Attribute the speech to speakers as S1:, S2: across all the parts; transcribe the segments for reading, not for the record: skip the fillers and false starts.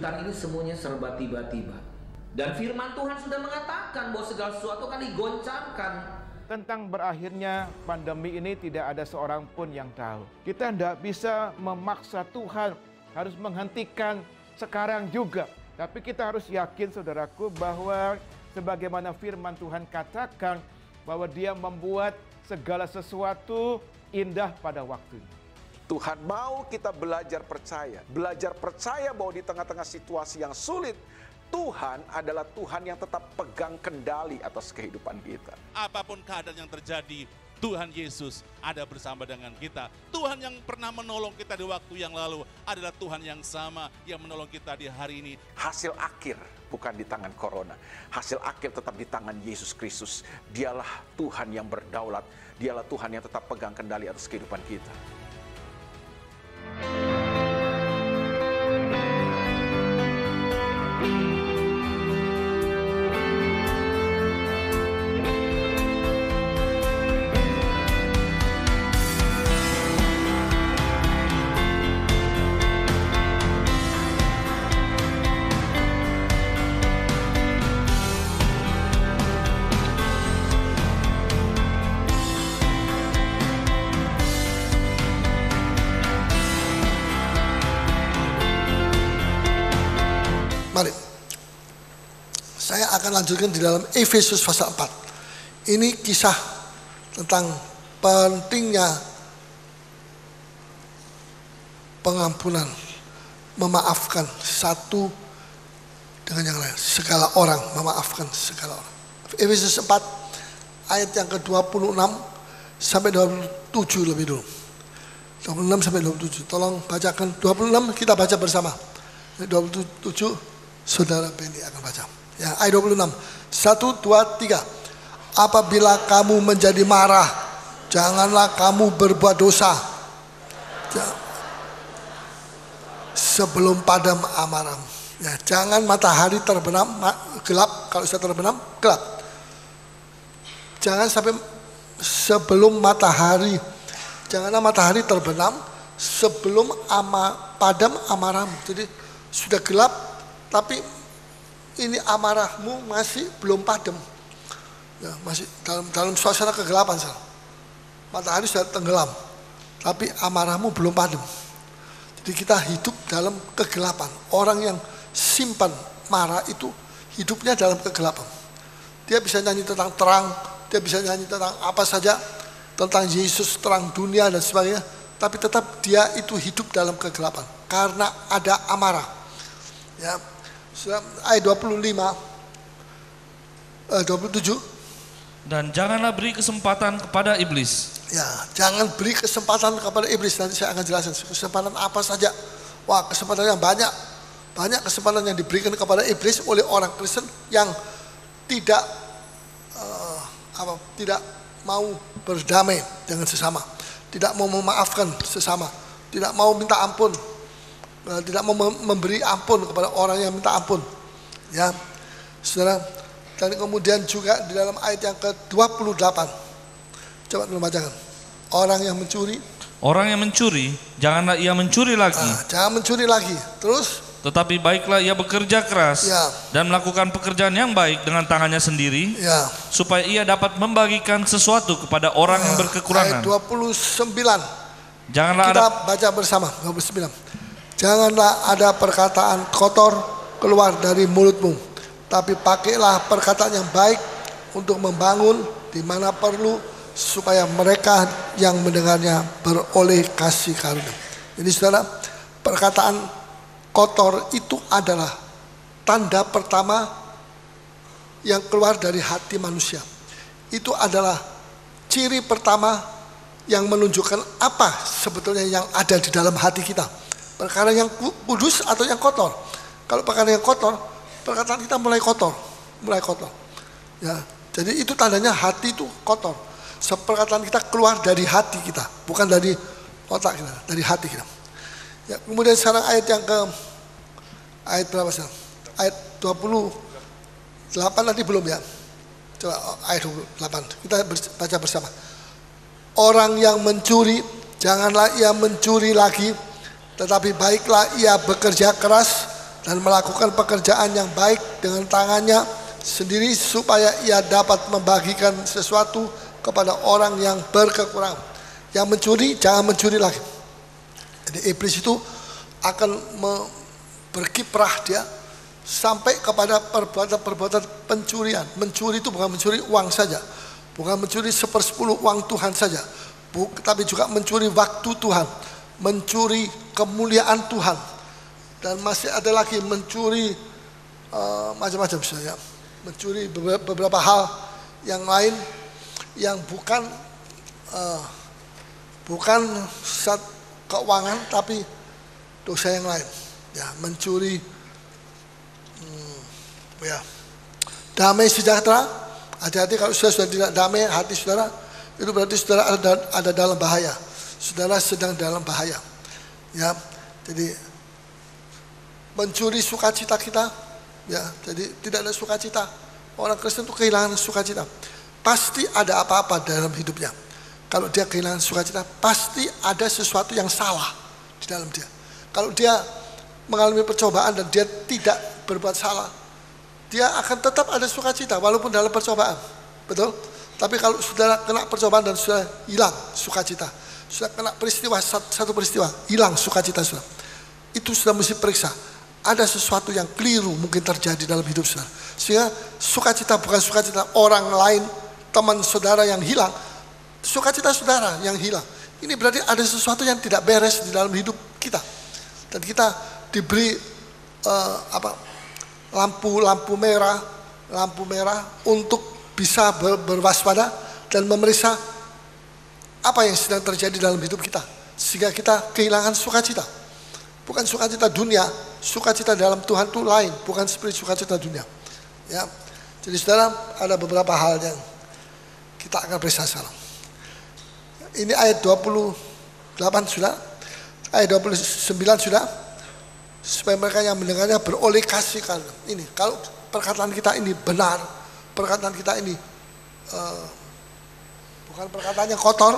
S1: kejutan ini semuanya serba tiba-tiba. Dan firman Tuhan sudah mengatakan bahwa segala sesuatu akan digoncangkan.
S2: Tentang berakhirnya pandemi ini tidak ada seorang pun yang tahu. Kita tidak bisa memaksa Tuhan harus menghentikan sekarang juga. Tapi kita harus yakin, saudaraku, bahwa sebagaimana firman Tuhan katakan bahwa Dia membuat segala sesuatu indah pada waktunya.
S3: Tuhan mau kita belajar percaya bahwa di tengah-tengah situasi yang sulit, Tuhan adalah Tuhan yang tetap pegang kendali atas kehidupan kita.
S4: Apapun keadaan yang terjadi, Tuhan Yesus ada bersama dengan kita. Tuhan yang pernah menolong kita di waktu yang lalu adalah Tuhan yang sama yang menolong kita di hari ini.
S3: Hasil akhir bukan di tangan corona. Hasil akhir tetap di tangan Yesus Kristus. Dialah Tuhan yang berdaulat. Dialah Tuhan yang tetap pegang kendali atas kehidupan kita.
S5: Mari, saya akan lanjutkan di dalam Efesus pasal 4. Ini kisah tentang pentingnya pengampunan, memaafkan satu dengan yang lain. Segala orang, memaafkan segala orang. Efesus 4 ayat yang ke-26 sampai 27 lebih dulu. 26 sampai 27. Tolong bacakan 26, kita baca bersama. 27 Saudara Benny akan baca. Ya, ayat 26. 1, 2, 3. Apabila kamu menjadi marah, janganlah kamu berbuat dosa. Sebelum padam amarahmu. Ya, jangan matahari terbenam gelap, kalau sudah terbenam gelap. Jangan sampai sebelum matahari. Janganlah matahari terbenam sebelum padam amarahmu. Jadi sudah gelap, tapi ini amarahmu masih belum padam, ya, masih dalam suasana kegelapan. Matahari sudah tenggelam, tapi amarahmu belum padam. Jadi kita hidup dalam kegelapan. Orang yang simpan marah itu hidupnya dalam kegelapan. Dia bisa nyanyi tentang terang, dia bisa nyanyi tentang apa saja, tentang Yesus, terang dunia dan sebagainya, tapi tetap dia itu hidup dalam kegelapan karena ada amarah. Ya, ayat 27.
S6: Dan janganlah beri kesempatan kepada iblis.
S5: Ya, jangan beri kesempatan kepada iblis. Nanti saya akan jelaskan kesempatan apa saja. Wah, kesempatan yang banyak kesempatan yang diberikan kepada iblis oleh orang Kristen yang tidak tidak mau berdamai dengan sesama, tidak mau memaafkan sesama, tidak mau minta ampun. Tidak mau memberi ampun kepada orang yang minta ampun, ya, saudara. Dan kemudian juga di dalam ayat yang ke-28, coba dulu bacakan. Orang yang mencuri, janganlah ia mencuri lagi. Jangan mencuri lagi. Terus,
S6: tetapi baiklah ia bekerja keras,
S5: ya, dan
S6: melakukan pekerjaan yang baik dengan tangannya sendiri,
S5: ya,
S6: supaya ia dapat membagikan sesuatu kepada orang yang berkekurangan.
S5: Ayat 29.
S6: Janganlah
S5: kita baca bersama 29. Janganlah ada perkataan kotor keluar dari mulutmu, tapi pakailah perkataan yang baik untuk membangun di mana perlu, supaya mereka yang mendengarnya beroleh kasih karunia. Jadi saudara, perkataan kotor itu adalah tanda pertama yang keluar dari hati manusia. Itu adalah ciri pertama yang menunjukkan apa sebetulnya yang ada di dalam hati kita. Perkara yang kudus atau yang kotor. Kalau perkara yang kotor, perkataan kita mulai kotor. Ya, jadi itu tandanya hati itu kotor. Perkataan kita keluar dari hati kita, bukan dari otak kita, dari hati kita. Ya, kemudian sekarang ayat yang ayat berapa sih? Ayat 28 nanti belum ya? Coba ayat 28, kita baca bersama. Orang yang mencuri, janganlah ia mencuri lagi, tetapi baiklah ia bekerja keras dan melakukan pekerjaan yang baik dengan tangannya sendiri supaya ia dapat membagikan sesuatu kepada orang yang berkekurangan. Yang mencuri jangan mencuri lagi. Jadi iblis itu akan berkiprah dia sampai kepada perbuatan pencurian. Mencuri itu bukan mencuri uang saja, bukan mencuri 1/10 uang Tuhan saja, tapi juga mencuri waktu Tuhan, mencuri kemuliaan Tuhan, dan masih ada lagi mencuri macam-macam saja, mencuri beberapa hal yang lain yang bukan keuangan tapi dosa yang lain. Ya, mencuri damai sejahtera. Hati-hati kalau sudah tidak damai hati saudara, itu berarti saudara ada dalam bahaya. Saudara sedang dalam bahaya. Ya, jadi mencuri sukacita kita. Ya, jadi tidak ada sukacita. Orang Kristen itu kehilangan sukacita. Pasti ada apa-apa dalam hidupnya. Kalau dia kehilangan sukacita, pasti ada sesuatu yang salah di dalam dia. Kalau dia mengalami percobaan dan dia tidak berbuat salah, dia akan tetap ada sukacita walaupun dalam percobaan. Betul? Tapi kalau saudara kena percobaan dan sudah hilang sukacita, sudah kena peristiwa, satu peristiwa, hilang sukacita saudara, itu sudah mesti periksa. Ada sesuatu yang keliru mungkin terjadi dalam hidup saudara. Sehingga sukacita bukan sukacita orang lain, teman saudara yang hilang, sukacita saudara yang hilang. Ini berarti ada sesuatu yang tidak beres di dalam hidup kita. Dan kita diberi lampu merah untuk bisa berwaspada dan memeriksa apa yang sedang terjadi dalam hidup kita, sehingga kita kehilangan sukacita. Bukan sukacita dunia, sukacita dalam Tuhan itu lain, bukan seperti sukacita dunia. Ya, jadi saudara, ada beberapa hal yang kita akan periksa sekarang. Ini ayat 28 sudah, ayat 29 sudah. Supaya mereka yang mendengarnya beroleh kasih karunia. Ini kalau perkataan kita ini benar, perkataan kita ini bukan perkataan yang kotor,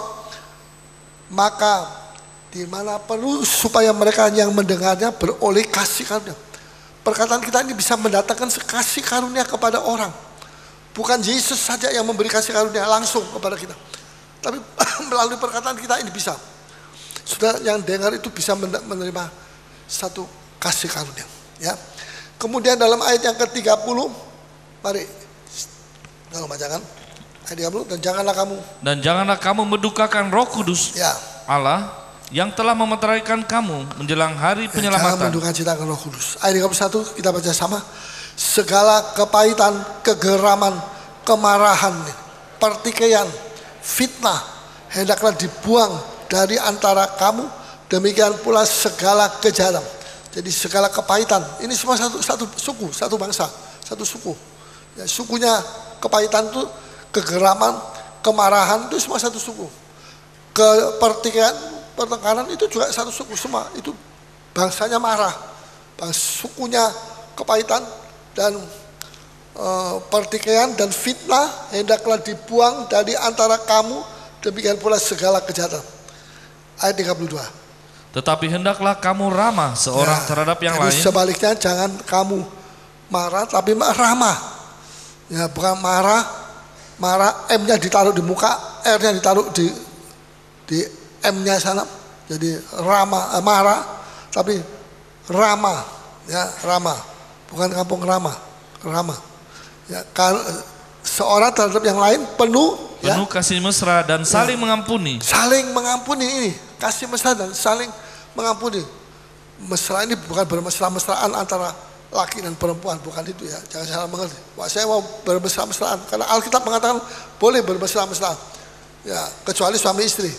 S5: maka di mana perlu supaya mereka yang mendengarnya beroleh kasih karunia. Perkataan kita ini bisa mendatangkan kasih karunia kepada orang. Bukan Yesus saja yang memberi kasih karunia langsung kepada kita, tapi melalui perkataan kita ini bisa. Sudah yang dengar itu bisa menerima satu kasih karunia. Ya. Kemudian dalam ayat yang ke-30, mari kalau bacakan ayat 30, dan janganlah kamu mendukakan Roh Kudus, ya, Allah yang telah memeteraikan kamu menjelang hari penyelamatan. Jangan mendukacitakan Roh Kudus. Ayat 31 kita baca sama. Segala kepahitan, kegeraman, kemarahan, pertikaian, fitnah hendaklah dibuang dari antara kamu, demikian pula segala kejahatan. Jadi segala kepahitan, ini semua satu suku, satu bangsa, satu suku. Ya, sukunya kepahitan itu, kegeraman, kemarahan itu semua satu suku. Pertikaian, pertengkaran itu juga satu suku, semua itu bangsanya marah. Sukunya kepahitan dan pertikaian dan fitnah hendaklah dibuang dari antara kamu, demikian pula segala kejahatan. Ayat 32. Tetapi hendaklah kamu ramah seorang terhadap yang lain. Sebaliknya jangan kamu marah tapi ramah. Ya, bukan marah M-nya ditaruh di muka, R-nya ditaruh di M-nya sana. Jadi marah tapi ramah, ya, ramah. Bukan kampung ramah. Ya, seorang terhadap yang lain penuh kasih mesra dan saling mengampuni. Saling mengampuni ini, kasih mesra dan saling mengampuni. Mesra ini bukan bermesra-mesraan antara laki dan perempuan, bukan itu ya. Jangan salah mengerti. Wah, saya mau bermesra-mesraan karena Alkitab mengatakan boleh bermesra-mesraan. Ya, kecuali suami istri.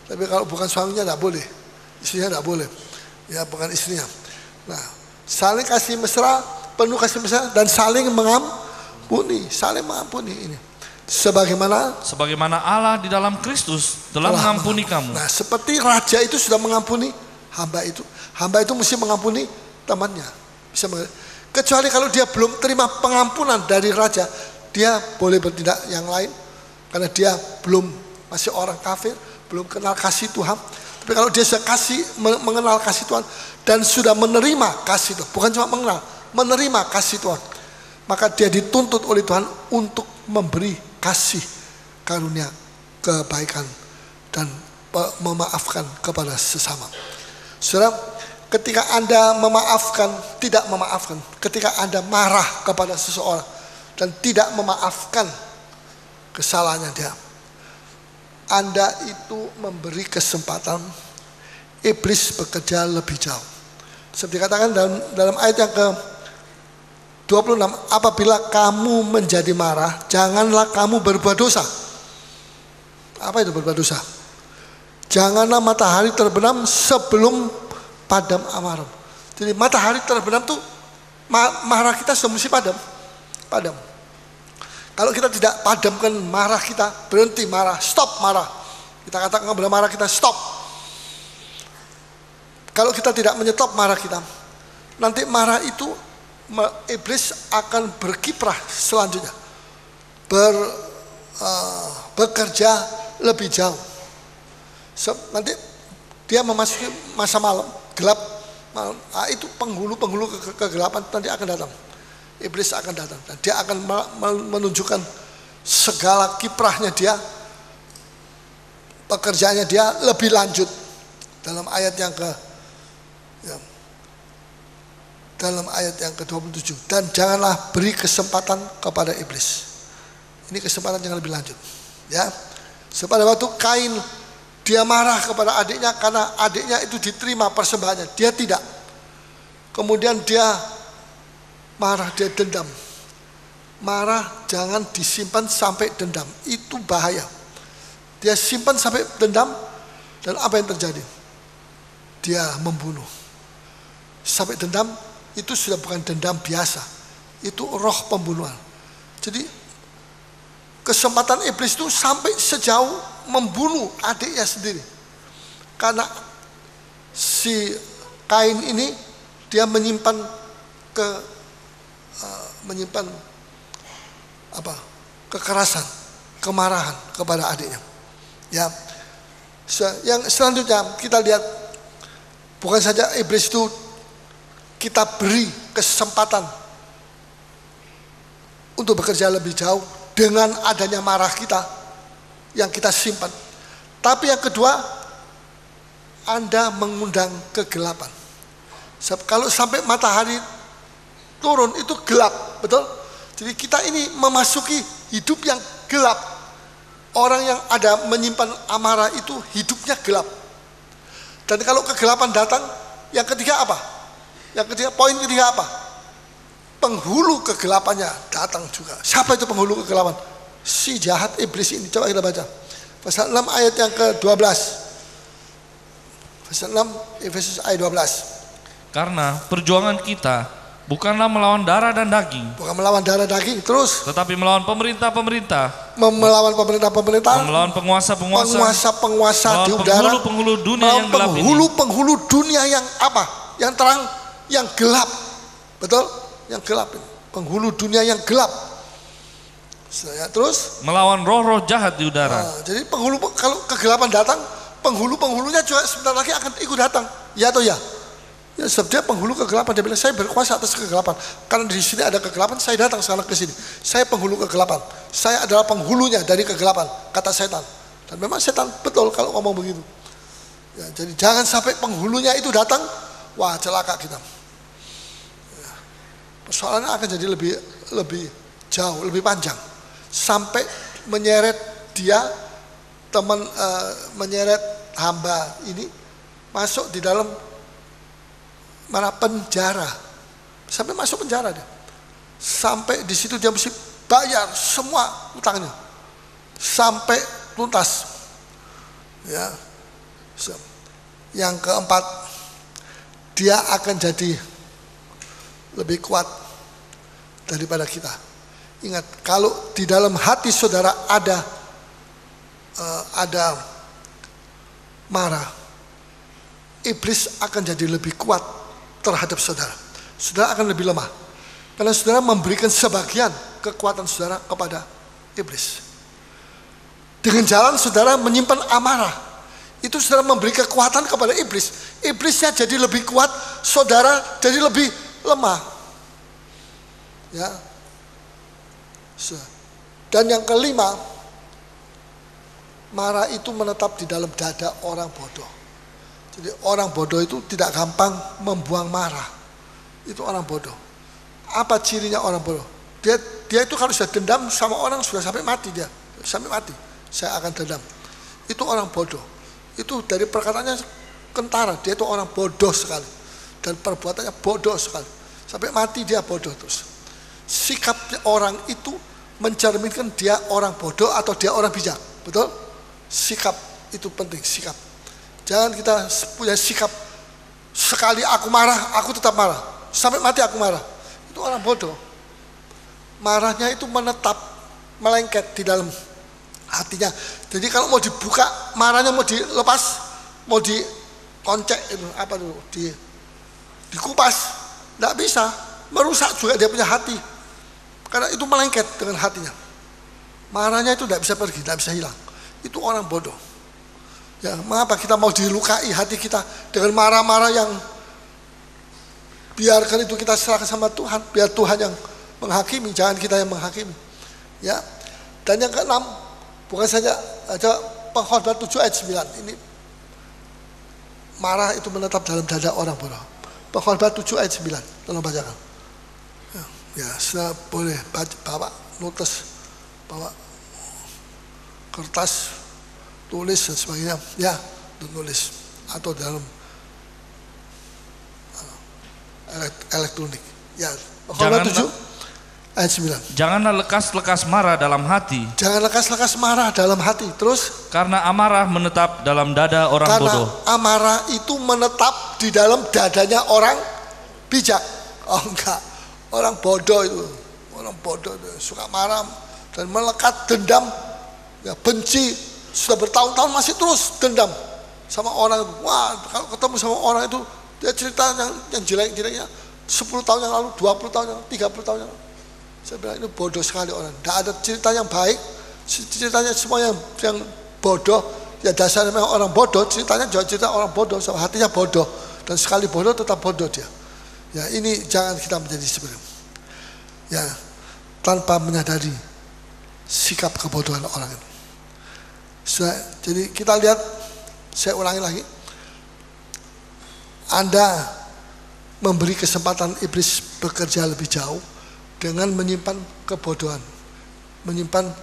S5: Tapi kalau bukan suaminya tidak boleh, istrinya tidak boleh. Ya, bukan istrinya. Nah, saling kasih mesra, penuh kasih mesra dan saling mengampuni, ini. Sebagaimana Allah di dalam Kristus telah mengampuni kamu. Nah, seperti raja itu sudah mengampuni hamba itu. Hamba itu mesti mengampuni temannya. Kecuali kalau dia belum terima pengampunan dari raja, dia boleh bertindak yang lain karena dia belum, masih orang kafir, belum kenal kasih Tuhan. Tapi kalau dia sudah mengenal kasih Tuhan dan sudah menerima kasih Tuhan, bukan cuma mengenal, menerima kasih Tuhan, maka dia dituntut oleh Tuhan untuk memberi kasih karunia, kebaikan, dan memaafkan kepada sesama. Saudara, ketika Anda memaafkan, tidak memaafkan, ketika Anda marah kepada seseorang dan tidak memaafkan kesalahannya dia, Anda itu memberi kesempatan iblis bekerja lebih jauh. Seperti dikatakan dalam ayat yang ke-26, apabila kamu menjadi marah, janganlah kamu berbuat dosa. Apa itu berbuat dosa? Janganlah matahari terbenam sebelum padam amarah. Jadi matahari terbenam tuh marah kita semesti padam. Kalau kita tidak padamkan marah kita, berhenti marah, stop marah. Kita katakan kepada marah kita, stop. Kalau kita tidak menyetop marah kita, nanti marah itu iblis akan berkiprah selanjutnya, bekerja lebih jauh. Nanti dia memasuki masa malam, gelap malam. Itu penghulu kegelapan nanti akan datang. Iblis akan datang dan dia akan menunjukkan segala kiprahnya dia, pekerjaannya dia lebih lanjut. Dalam ayat yang ke-27, dan janganlah beri kesempatan kepada iblis. Ini kesempatan yang lebih lanjut, ya. Pada waktu Kain dia marah kepada adiknya karena adiknya itu diterima persembahannya, dia tidak. Kemudian dia marah, dia dendam. Marah jangan disimpan sampai dendam, itu bahaya. Dia simpan sampai dendam dan apa yang terjadi? Dia membunuh. Sampai dendam itu sudah bukan dendam biasa, itu roh pembunuhan. Jadi kesempatan iblis itu sampai sejauh membunuh adiknya sendiri. Karena si Kain ini dia menyimpan kekerasan, kemarahan kepada adiknya. Ya. Yang selanjutnya kita lihat, bukan saja iblis itu kita beri kesempatan untuk bekerja lebih jauh dengan adanya marah kita yang kita simpan. Tapi yang kedua, Anda mengundang kegelapan. Kalau sampai matahari turun itu gelap, betul? Jadi kita ini memasuki hidup yang gelap. Orang yang ada menyimpan amarah itu hidupnya gelap. Dan kalau kegelapan datang, yang ketiga apa? Poin ketiga apa? Penghulu kegelapannya datang juga. Siapa itu penghulu kegelapan? Si jahat iblis ini. Coba kita baca. Pasal 6 ayat yang ke-12. Pasal 6 Efesus ayat 12.
S6: Karena perjuangan kita bukanlah melawan darah dan daging.
S5: Bukan melawan darah daging, terus.
S6: Tetapi melawan pemerintah-pemerintah.
S5: Melawan pemerintah-pemerintah.
S6: Melawan
S5: penguasa-penguasa di udara.
S6: Penghulu-penghulu dunia yang gelap ini.
S5: Penghulu dunia yang apa? Yang terang, yang gelap. Betul? Yang gelap ini. Penghulu dunia yang gelap. Terus?
S6: Melawan roh-roh jahat di udara.
S5: Jadi penghulu, kalau kegelapan datang, penghulu-penghulunya juga sebentar lagi akan ikut datang. Ya atau ya? Ya, sebab dia penghulu kegelapan. Dia bilang, saya berkuasa atas kegelapan. Karena di sini ada kegelapan, saya datang sekarang ke sini. Saya penghulu kegelapan. Saya adalah penghulunya dari kegelapan, kata setan. Dan memang setan betul kalau ngomong begitu. Ya, jadi jangan sampai penghulunya itu datang, wah celaka kita. Ya, persoalannya akan jadi lebih jauh, lebih panjang. Sampai menyeret dia, menyeret hamba ini masuk di dalam penjara, sampai masuk penjara dia, sampai di situ dia mesti bayar semua utangnya sampai tuntas. Ya, yang keempat, dia akan jadi lebih kuat daripada kita. Ingat, kalau di dalam hati saudara ada marah, iblis akan jadi lebih kuat terhadap saudara. Saudara akan lebih lemah karena saudara memberikan sebagian kekuatan saudara kepada iblis. Dengan jalan saudara menyimpan amarah, itu saudara memberi kekuatan kepada iblis. Iblisnya jadi lebih kuat, saudara jadi lebih lemah. Ya. Dan yang kelima, marah itu menetap di dalam dada orang bodoh. Jadi orang bodoh itu tidak gampang membuang marah. Itu orang bodoh. Apa cirinya orang bodoh? Dia itu kalau sudah dendam sama orang sudah sampai mati dia. Sampai mati, saya akan dendam. Itu orang bodoh. Itu dari perkataannya kentara, dia itu orang bodoh sekali. Dan perbuatannya bodoh sekali. Sampai mati dia bodoh terus. Sikap orang itu mencerminkan dia orang bodoh atau dia orang bijak. Betul? Sikap itu penting, sikap. Jangan kita punya sikap sekali aku marah, aku tetap marah. Sampai mati aku marah. Itu orang bodoh. Marahnya itu menetap, melengket di dalam hatinya. Jadi kalau mau dibuka, marahnya mau dilepas, mau dikoncek itu apa dulu, dikupas, tidak bisa. Merusak juga dia punya hati. Karena itu melengket dengan hatinya. Marahnya itu tidak bisa pergi, tidak bisa hilang. Itu orang bodoh. Ya, mengapa kita mau dilukai hati kita dengan marah-marah yang biarkan itu kita serahkan sama Tuhan, biar Tuhan yang menghakimi, jangan kita yang menghakimi. Ya. Dan yang keenam, bukan saja ada Pengkhotbah 7 ayat 9. Ini marah itu menetap dalam dada orang bodoh. Pengkhotbah 7 ayat 9. Tolong bacakan. Ya, saya boleh bawa notes, bawa kertas, tulis dan sebagainya. Ya, tulis atau dalam elektronik. Ya, Pengkhotbah 7 ayat 9.
S6: Janganlah lekas-lekas marah dalam hati.
S5: Jangan lekas-lekas marah dalam hati. Terus?
S6: Karena amarah menetap dalam dada orang bodoh.
S5: Karena amarah itu menetap di dalam dadanya orang bijak. Oh enggak, orang bodoh itu. Orang bodoh itu suka marah dan melekat dendam. Ya, benci, sudah bertahun-tahun masih terus dendam sama orang itu. Wah, kalau ketemu sama orang itu, dia cerita yang jelek-jeleknya 10 tahun yang lalu, 20 tahun yang lalu, 30 tahun yang lalu. Saya bilang ini bodoh sekali orang. Tidak ada cerita yang baik, ceritanya semua yang bodoh. Ya dasarnya memang orang bodoh, ceritanya juga cerita orang bodoh, sama hatinya bodoh. Dan sekali bodoh tetap bodoh dia. Ya ini jangan kita menjadi seperti itu. Ya, tanpa menyadari sikap kebodohan orang itu. Jadi kita lihat, saya ulangi lagi. Anda memberi kesempatan iblis bekerja lebih jauh dengan menyimpan kebodohan, menyimpan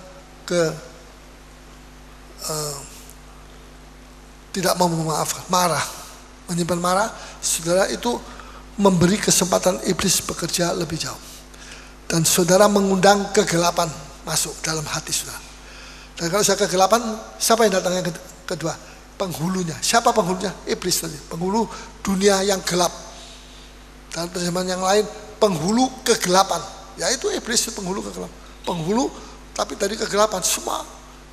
S5: tidak mau memaafkan, marah, menyimpan marah, saudara itu memberi kesempatan iblis bekerja lebih jauh. Dan saudara mengundang kegelapan masuk dalam hati saudara. Dan kalau saya kegelapan, siapa yang datang yang kedua? Penghulunya. Siapa penghulunya? Iblis tadi. Penghulu dunia yang gelap. Dan terjemahan yang lain, penghulu kegelapan. Ya itu iblis, penghulu kegelapan. Penghulu tapi dari kegelapan semua.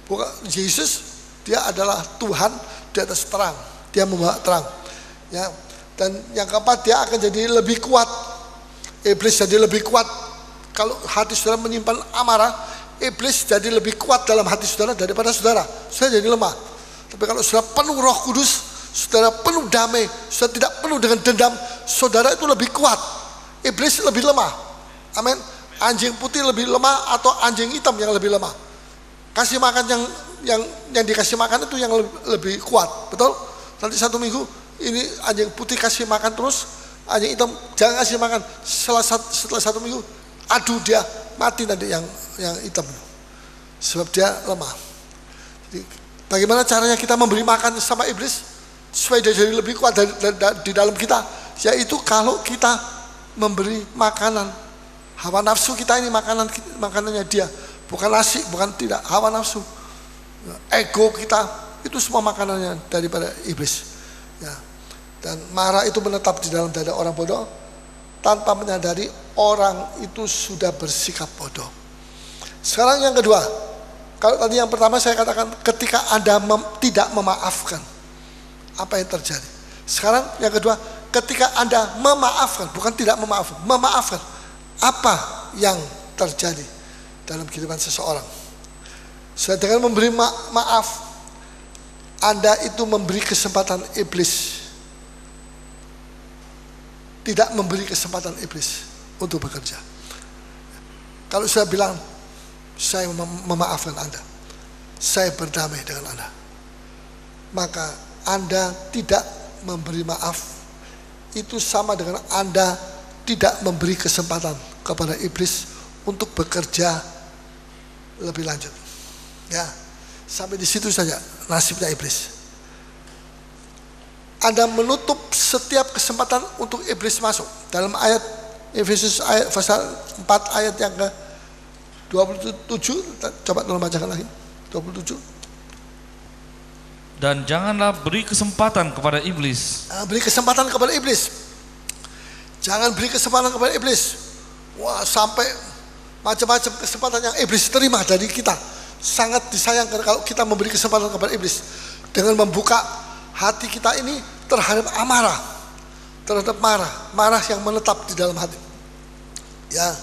S5: Bukan Yesus, dia adalah Tuhan di atas terang. Dia membawa terang. Ya. Dan yang keempat, dia akan jadi lebih kuat. Iblis jadi lebih kuat. Kalau hati saudara menyimpan amarah, iblis jadi lebih kuat dalam hati saudara daripada saudara. Saudara jadi lemah. Tapi kalau saudara penuh Roh Kudus, saudara penuh damai, saudara tidak penuh dengan dendam, saudara itu lebih kuat. Iblis lebih lemah. Amin. Anjing putih lebih lemah atau anjing hitam yang lebih lemah? Kasih makan yang dikasih makan itu yang lebih kuat, betul? Nanti satu minggu ini anjing putih kasih makan terus, anjing hitam jangan kasih makan. Setelah satu minggu, aduh dia mati nanti yang hitam, sebab dia lemah. Jadi, bagaimana caranya kita memberi makan sama iblis supaya dia jadi lebih kuat di dalam kita? Yaitu kalau kita memberi makanan hawa nafsu kita, ini makanannya dia, bukan nasi, bukan tidak, hawa nafsu, ego kita, itu semua makanannya daripada iblis. Ya. Dan marah itu menetap di dalam dada orang bodoh tanpa menyadari orang itu sudah bersikap bodoh. Sekarang yang kedua, kalau tadi yang pertama saya katakan ketika Anda tidak memaafkan, apa yang terjadi? Sekarang yang kedua, ketika Anda memaafkan, bukan tidak memaafkan, memaafkan, apa yang terjadi dalam kehidupan seseorang? Dengan memberi maaf, Anda itu memberi kesempatan iblis, tidak memberi kesempatan iblis untuk bekerja. Kalau saya bilang, saya memaafkan Anda, saya berdamai dengan Anda, maka Anda tidak memberi maaf. Itu sama dengan Anda tidak memberi kesempatan kepada iblis untuk bekerja lebih lanjut. Ya, sampai di situ saja nasibnya iblis. Anda menutup setiap kesempatan untuk iblis masuk. Dalam ayat Efesus ayat pasal 4 ayat yang ke 27, coba tolong bacakan lagi. 27.
S6: Dan janganlah beri kesempatan kepada iblis.
S5: Beri kesempatan kepada iblis. Jangan beri kesempatan kepada iblis. Wah, sampai macam-macam kesempatan yang iblis terima dari kita. Sangat disayangkan kalau kita memberi kesempatan kepada iblis dengan membuka hati kita ini terhadap amarah, terhadap marah yang menetap di dalam hati. Ya,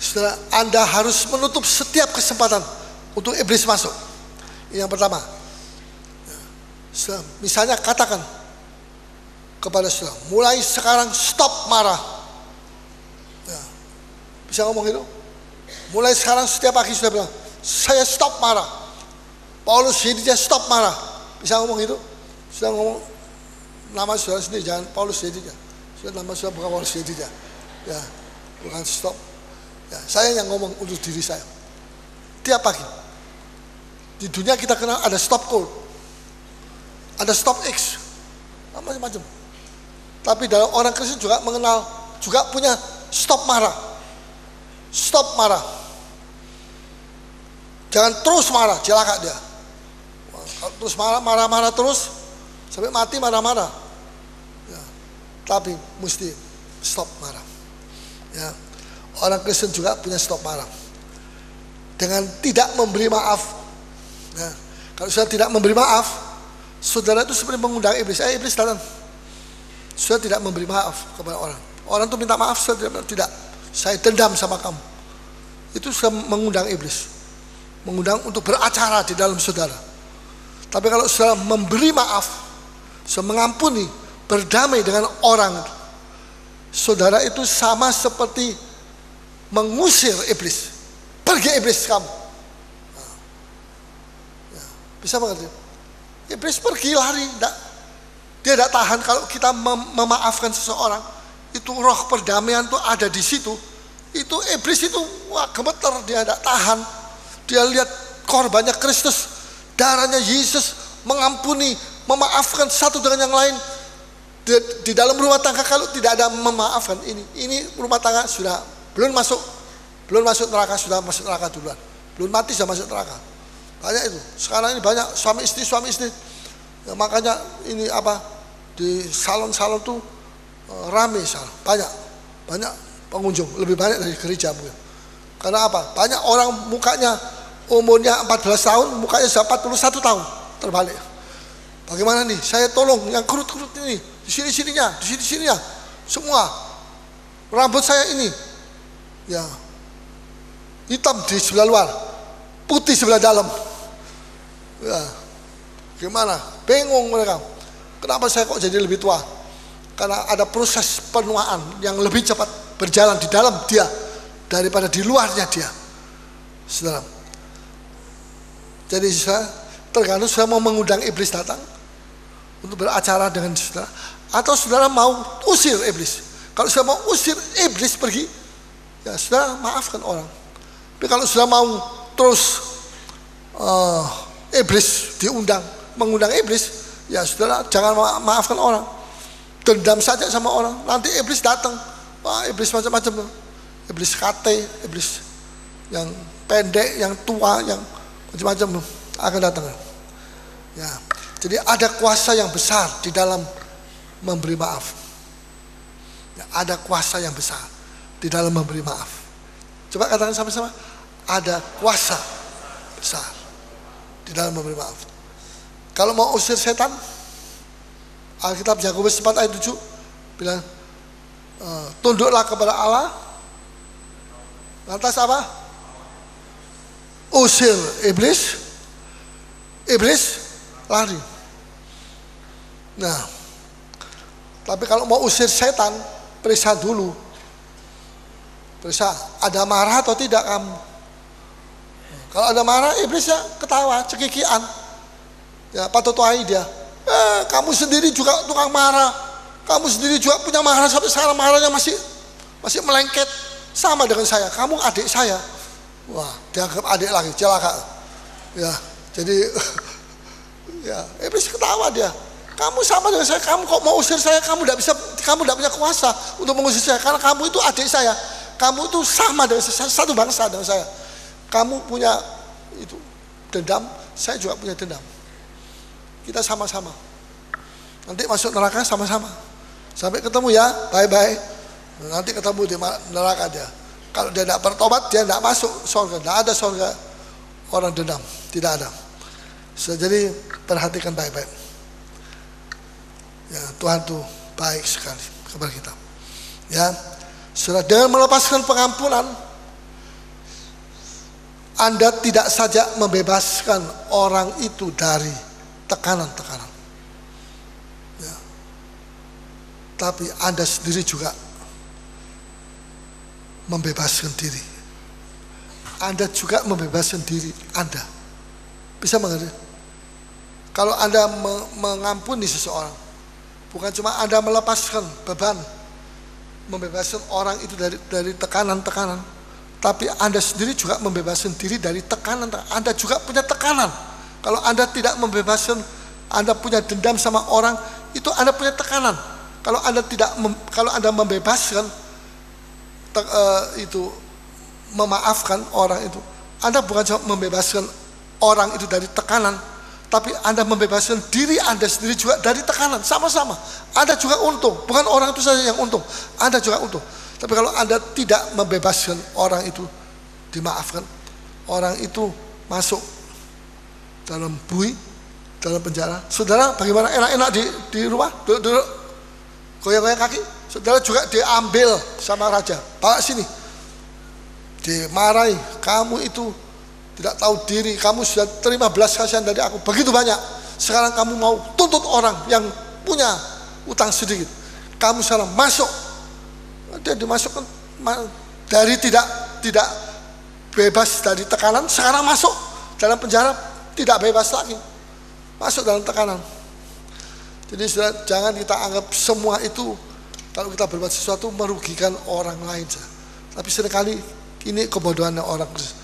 S5: saudara, Anda harus menutup setiap kesempatan untuk iblis masuk. Yang pertama, misalnya katakan kepada saudara, mulai sekarang stop marah. Ya, bisa ngomong gitu? Mulai sekarang setiap pagi sudah bilang, saya stop marah. Paulus Yedidia stop marah. Bisa ngomong gitu? Sudah ngomong nama saudara sendiri, jangan Paulus Yedidia. Sudah nama saudara bukan Paulus Yedidia. Ya, bukan stop. Ya, saya yang ngomong untuk diri saya. Tiap pagi. Di dunia kita kenal ada stop cold, ada stop X, macam-macam. Tapi dalam orang Kristen juga mengenal, juga punya stop marah. Stop marah. Jangan terus marah, celaka dia. Kalau terus marah terus sampai mati marah-marah. Ya, tapi mesti stop marah. Ya, orang Kristen juga punya stop marah. Dengan tidak memberi maaf. Ya, kalau saudara tidak memberi maaf, saudara itu seperti mengundang iblis. Iblis datang. Saudara tidak memberi maaf kepada orang. Orang itu minta maaf, saudara tidak. Saya dendam sama kamu. Itu sudah mengundang iblis. Mengundang untuk beracara di dalam saudara. Tapi kalau saudara memberi maaf, saudara mengampuni, berdamai dengan orang, saudara itu sama seperti mengusir iblis. Pergi iblis kamu. Bisa mengerti? Iblis pergi lari. Dia tidak tahan kalau kita memaafkan seseorang. Itu roh perdamaian itu ada di situ. Itu iblis itu wah gemeter, dia tidak tahan. Dia lihat korbannya Kristus, darahnya Yesus mengampuni, memaafkan satu dengan yang lain. Di dalam rumah tangga kalau tidak ada memaafkan ini rumah tangga sudah belum masuk neraka, sudah masuk neraka duluan. Belum mati sudah masuk neraka. Banyak itu. Sekarang ini banyak suami istri. Ya, makanya ini apa di salon-salon tuh rame banyak pengunjung, lebih banyak dari gereja mungkin. Karena apa? Banyak orang mukanya umurnya 14 tahun, mukanya sudah 41 tahun terbalik. Bagaimana nih? Saya tolong yang kurut-kurut ini, di sini-sininya, semua. Rambut saya ini, ya hitam di sebelah luar, putih sebelah dalam. Ya, gimana? Bingung mereka. Kenapa saya kok jadi lebih tua? Karena ada proses penuaan yang lebih cepat berjalan di dalam dia daripada di luarnya dia. Saudara. Jadi tergantung saudara mau mengundang iblis datang untuk beracara dengan saudara, atau saudara mau usir iblis. Kalau saudara mau usir iblis pergi, ya saudara maafkan orang. Tapi kalau saudara mau terus iblis mengundang iblis, ya saudara jangan maafkan orang. Dendam saja sama orang, nanti iblis datang. Wah, iblis macam-macam. Iblis kate, iblis yang pendek, yang tua, yang macam-macam akan datang. Ya, jadi ada kuasa yang besar di dalam memberi maaf. Ya, ada kuasa yang besar di dalam memberi maaf. Coba katakan sama-sama, ada kuasa besar di dalam memberi maaf. Kalau mau usir setan, Alkitab Yakobus 4 ayat 7 bilang, tunduklah kepada Allah, lantas apa? Usir iblis lari. Nah, tapi kalau mau usir setan, periksa dulu. Periksa, ada marah atau tidak kamu? Kalau ada marah, iblisnya ketawa, cekikian. Ya, patutuai dia. Kamu sendiri juga tukang marah. Kamu sendiri juga punya marah, sampai sekarang marahnya masih melengket. Sama dengan saya, kamu adik saya. Wah, dianggap adik lagi, celaka. Ya, jadi ya, iblis ketawa dia. Kamu sama dengan saya, kamu kok mau usir saya? Kamu tidak punya kuasa untuk mengusir saya, karena kamu itu adik saya. Kamu itu sama dengan saya, satu bangsa dengan saya. Kamu punya itu dendam, saya juga punya dendam. Kita sama-sama. Nanti masuk neraka sama-sama. Sampai ketemu ya, bye-bye. Nanti ketemu di neraka dia. Kalau dia tidak bertobat, dia tidak masuk surga. Tidak ada surga orang dendam, tidak ada. Jadi perhatikan baik-baik. Ya, Tuhan tuh baik sekali kepada kita. Ya, saudara, dengan melepaskan pengampunan, Anda tidak saja membebaskan orang itu dari tekanan-tekanan, ya, tapi Anda sendiri juga membebaskan diri. Anda juga membebaskan diri Anda. Bisa mengerti? Kalau Anda mengampuni seseorang, bukan cuma Anda melepaskan beban, membebaskan orang itu dari tekanan-tekanan, tapi Anda sendiri juga membebaskan diri dari tekanan. Anda juga punya tekanan. Kalau Anda tidak membebaskan, Anda punya dendam sama orang, itu Anda punya tekanan. Kalau Anda membebaskan, itu memaafkan orang itu, Anda bukan cuma membebaskan orang itu dari tekanan, tapi Anda membebaskan diri Anda sendiri juga dari tekanan. Sama-sama, Anda juga untung. Bukan orang itu saja yang untung, Anda juga untung. Tapi kalau Anda tidak membebaskan orang itu, dimaafkan, orang itu masuk dalam bui, dalam penjara. Saudara bagaimana enak-enak di rumah, duduk, goyang-goyang kaki. Saudara juga diambil sama raja, bawa sini, dimarahi. Kamu itu tidak tahu diri, kamu sudah terima belas kasihan dari aku begitu banyak. Sekarang kamu mau tuntut orang yang punya utang sedikit. Kamu sekarang masuk, dia dimasukkan dari tidak bebas dari tekanan, sekarang masuk dalam penjara, tidak bebas lagi, masuk dalam tekanan. Jadi saudara, jangan kita anggap semua itu, kalau kita berbuat sesuatu merugikan orang lain. Tapi seringkali ini kebodohannya orang Kristen.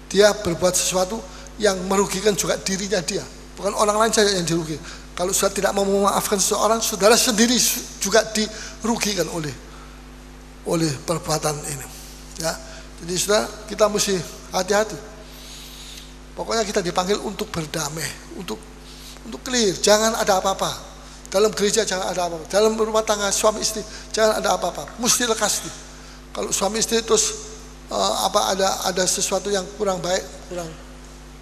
S5: Dia berbuat sesuatu yang merugikan juga dirinya dia, bukan orang lain saja yang dirugikan. Kalau saudara tidak mau memaafkan seseorang, saudara sendiri juga dirugikan oleh perbuatan ini. Ya, jadi saudara, kita mesti hati-hati. Pokoknya kita dipanggil untuk berdamai, untuk clear, jangan ada apa-apa. Dalam gereja jangan ada apa-apa. Dalam rumah tangga suami istri jangan ada apa-apa. Mesti lekas. Kalau suami istri terus ada sesuatu yang kurang baik,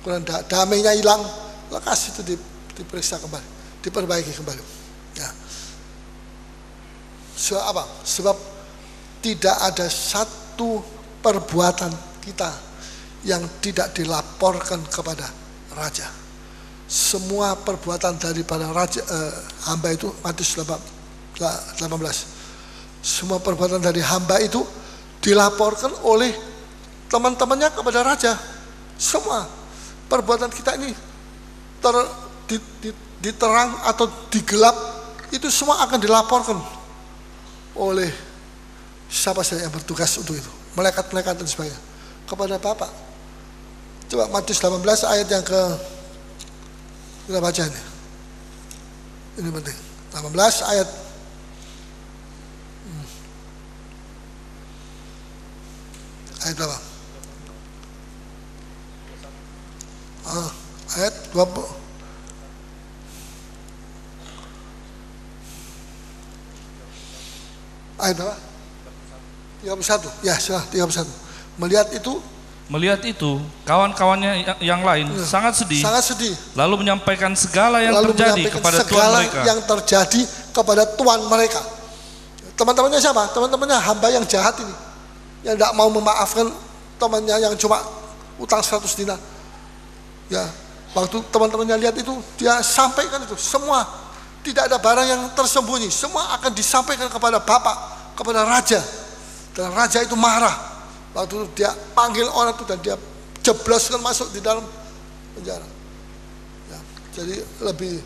S5: kurang damainya hilang, lekas itu diperiksa kembali, diperbaiki kembali. Ya. Sebab tidak ada satu perbuatan kita yang tidak dilaporkan kepada raja. Semua perbuatan daripada raja, hamba itu, Matius 18. Semua perbuatan dari hamba itu dilaporkan oleh teman-temannya kepada raja. Semua perbuatan kita ini diterang atau digelap, itu semua akan dilaporkan oleh siapa saja yang bertugas untuk itu, malaikat-malaikat dan sebagainya, kepada Bapa. Coba Matius 18 ayat yang kita baca ini. Ini penting. 18 ayat berapa? Ayat 20. Ayat berapa? 31. Ya, sudah 31. Melihat itu, kawan-kawannya yang lain sangat sedih. Lalu menyampaikan segala yang terjadi kepada Tuhan mereka. Yang terjadi kepada Tuhan mereka. Teman-temannya siapa? Teman-temannya hamba yang jahat ini, yang tidak mau memaafkan temannya yang cuma utang 100 dinar. Ya, Waktu teman-temannya lihat itu, dia sampaikan itu semua. Tidak ada barang yang tersembunyi, semua akan disampaikan kepada Bapak, kepada Raja. Dan Raja itu marah. Waktu dia panggil orang itu dan dia jebloskan masuk di dalam penjara. Ya, jadi lebih,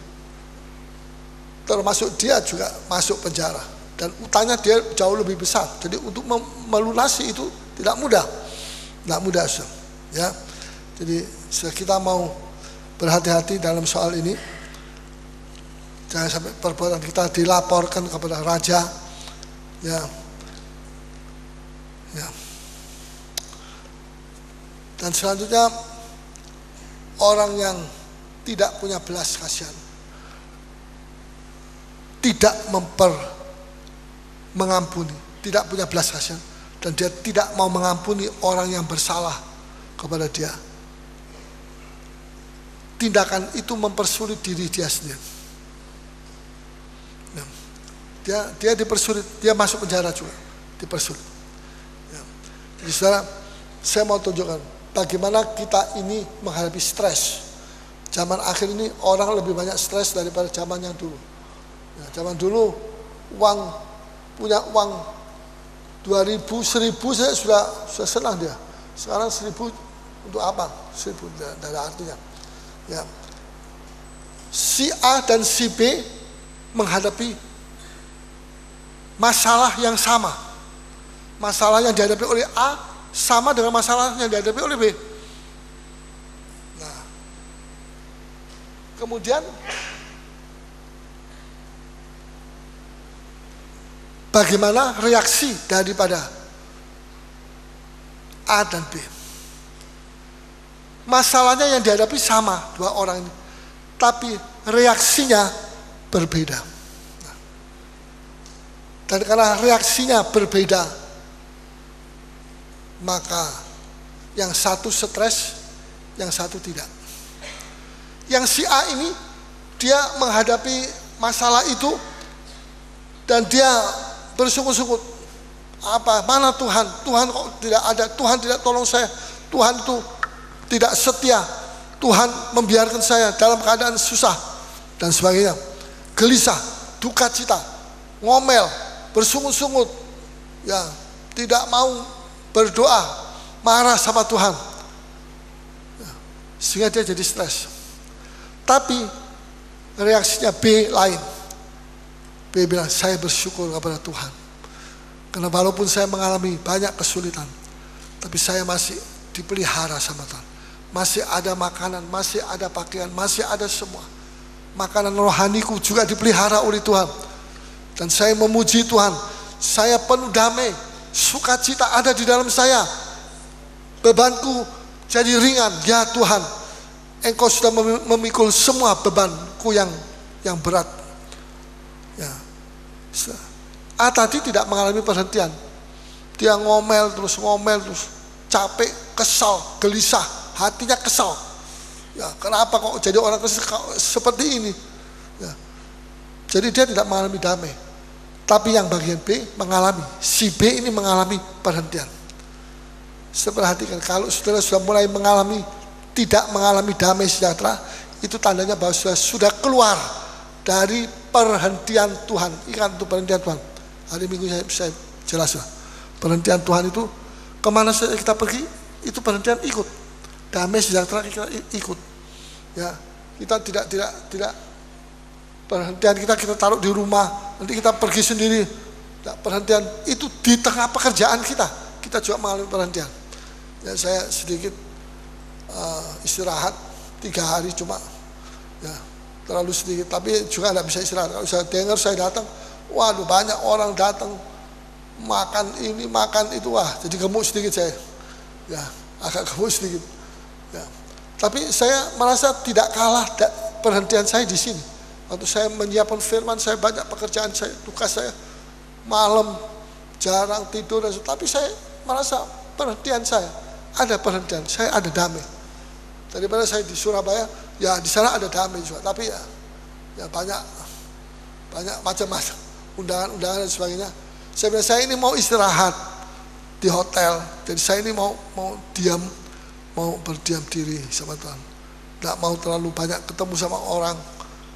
S5: termasuk dia juga masuk penjara. Dan utangnya dia jauh lebih besar. Jadi untuk melunasi itu tidak mudah. Tidak mudah, ya. Jadi kita mau berhati-hati dalam soal ini. Jangan sampai perbuatan kita dilaporkan kepada raja. Ya. Ya. Dan selanjutnya, orang yang tidak punya belas kasihan, tidak mengampuni, tidak punya belas kasihan, dan dia tidak mau mengampuni orang yang bersalah kepada dia. Tindakan itu mempersulit diri dia sendiri. Dia dipersulit, dia masuk penjara juga, dipersulit. Ya. Jadi saudara, saya mau tunjukkan bagaimana kita ini menghadapi stres. Zaman akhir ini orang lebih banyak stres daripada zaman yang dulu. Ya, zaman dulu punya uang 2.000, 1.000 saya sudah senang dia. Sekarang 1.000 untuk apa? 1.000 tidak ada artinya. Ya. Si A dan si B menghadapi masalah yang sama. Masalah yang dihadapi oleh A sama dengan masalah yang dihadapi oleh B. Nah, kemudian bagaimana reaksi daripada A dan B? Masalahnya yang dihadapi sama dua orang ini, tapi reaksinya berbeda. Dan karena reaksinya berbeda, maka yang satu stres, yang satu tidak. Yang si A ini, dia menghadapi masalah itu, dan dia bersungguh-sungguh, mana Tuhan? Tuhan kok tidak ada, Tuhan tidak tolong saya, Tuhan itu tidak setia, Tuhan membiarkan saya dalam keadaan susah, dan sebagainya. Gelisah, duka cita, ngomel, bersungut-sungut, ya, tidak mau berdoa, marah sama Tuhan, ya, sehingga dia jadi stres. Tapi reaksinya B lain. B bilang, saya bersyukur kepada Tuhan, karena walaupun saya mengalami banyak kesulitan, tapi saya masih dipelihara sama Tuhan. Masih ada makanan, masih ada pakaian, masih ada semua. Makanan rohaniku juga dipelihara oleh Tuhan. Dan saya memuji Tuhan, saya penuh damai, sukacita ada di dalam saya. Bebanku jadi ringan, ya Tuhan, Engkau sudah memikul semua bebanku yang berat. Ya. A tadi tidak mengalami perhentian. Dia ngomel terus, capek, kesal, gelisah, hatinya kesal. Ya, kenapa kok jadi orang seperti ini? Ya. Jadi dia tidak mengalami damai. Tapi yang bagian B mengalami, si B ini mengalami perhentian. Perhatikan, kalau saudara sudah mulai tidak mengalami damai sejahtera, itu tandanya bahwa sudah keluar dari perhentian Tuhan. Ingat itu perhentian Tuhan. Hari Minggu saya jelas. Perhentian Tuhan itu kemana saja kita pergi, itu perhentian ikut. Damai sejahtera kita ikut. Ya, kita tidak perhentian kita taruh di rumah, nanti kita pergi sendiri. Nah, perhentian itu di tengah pekerjaan kita juga mengalami perhentian. Ya, saya sedikit istirahat 3 hari cuma, ya terlalu sedikit, tapi juga tidak bisa istirahat. Kalau saya dengar saya datang, waduh banyak orang datang, makan ini makan itu, wah jadi gemuk sedikit saya, ya agak gemuk sedikit. Ya. Tapi saya merasa tidak kalah perhentian saya di sini. Waktu saya menyiapkan firman, saya banyak pekerjaan saya, tugas saya, malam jarang tidur, tapi saya merasa perhentian saya, ada perhentian, saya ada damai. Daripada saya di Surabaya, ya di sana ada damai juga, tapi ya banyak macam-macam undangan-undangan dan sebagainya. Saya bilang, saya ini mau istirahat di hotel, jadi saya ini mau diam, mau berdiam diri sama Tuhan. Tidak mau terlalu banyak ketemu sama orang.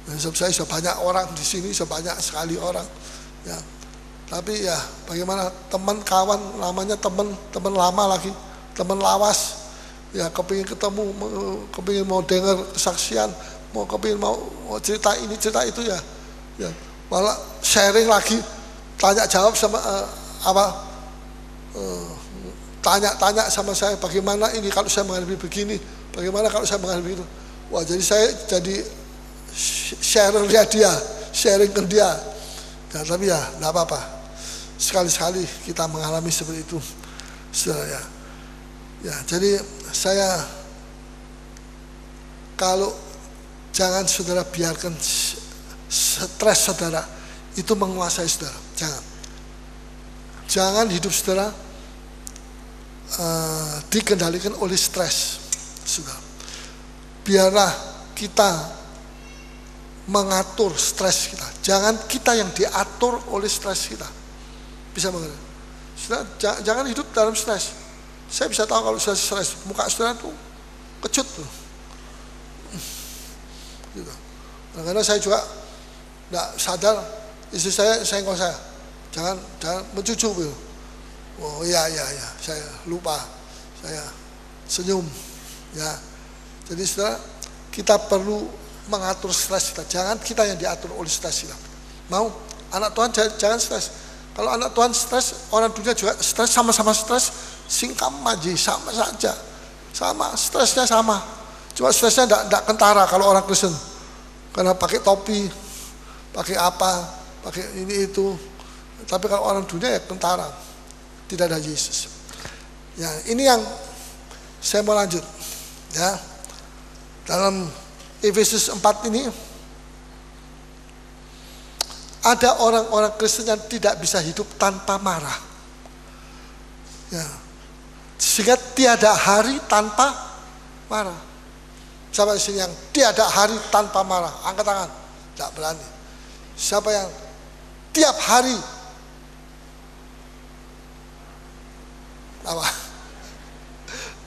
S5: Dan saya sudah banyak orang di sini, sudah banyak sekali orang. Ya. Tapi ya bagaimana teman kawan, namanya teman lama lagi, teman lawas. Ya kepingin ketemu, kepingin mau dengar kesaksian, kepingin mau cerita ini cerita itu ya. Ya malah sharing lagi, tanya jawab sama tanya sama saya bagaimana ini kalau saya menghadapi begini, bagaimana kalau saya menghadapi itu. Wah jadi saya jadi sharing ke dia. Ya, tapi ya tidak apa-apa. Sekali-sekali kita mengalami seperti itu, saudara. Ya jadi saya kalau jangan saudara biarkan stres saudara itu menguasai saudara. Jangan hidup saudara dikendalikan oleh stres, saudara. Biarlah kita mengatur stres kita. Jangan kita yang diatur oleh stres kita. Bisa mengerti? Saudara, jangan hidup dalam stres. Saya bisa tahu kalau sudah stres, muka saudara tuh kecut tuh. Gitu. Karena saya juga tidak sadar, istri saya senggol saya, jangan mencucu gitu. Oh iya, saya lupa, saya senyum, ya. Jadi saudara, kita perlu mengatur stres kita. Jangan kita yang diatur oleh stres kita. Mau anak Tuhan jangan stres. Kalau anak Tuhan stres, orang dunia juga stres, sama-sama stres, singkam maji sama saja, sama stresnya sama. Cuma stresnya tidak kentara kalau orang Kristen, karena pakai topi, pakai apa, pakai ini itu. Tapi kalau orang dunia ya kentara, tidak ada Yesus. Ya ini yang saya mau lanjut. Ya dalam Efesus 4 ini ada orang-orang Kristen yang tidak bisa hidup tanpa marah. Ya. Sehingga tiada hari tanpa marah. Siapa di sini yang tiada hari tanpa marah? Angkat tangan. Tidak berani. Siapa yang tiap hari apa?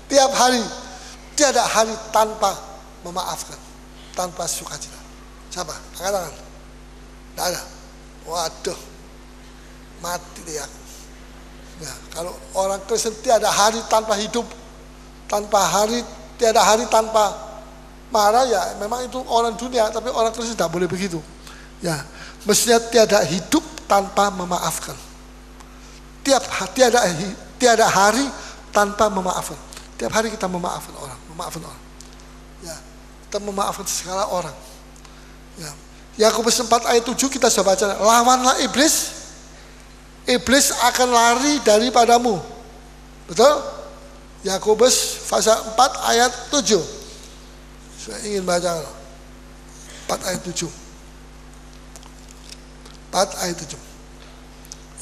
S5: Tiap hari, tiada hari tanpa memaafkan, tanpa sukacita. Siapa? Angkat tangan. Tidak ada. Waduh, mati dia. Ya, kalau orang Kristen tiada hari tanpa hidup, tiada hari tanpa marah, ya memang itu orang dunia. Tapi orang Kristen tidak boleh begitu. Ya, mestinya tiada hidup tanpa memaafkan. Tiada hari tanpa memaafkan. Tiap hari kita memaafkan orang. Ya, kita memaafkan segala orang. Ya. Yakobus 4 ayat 7 kita sudah baca, lawanlah iblis akan lari daripadamu. Betul? Yakobus pasal 4 ayat 7. Saya ingin baca 4 ayat 7. 4 ayat 7.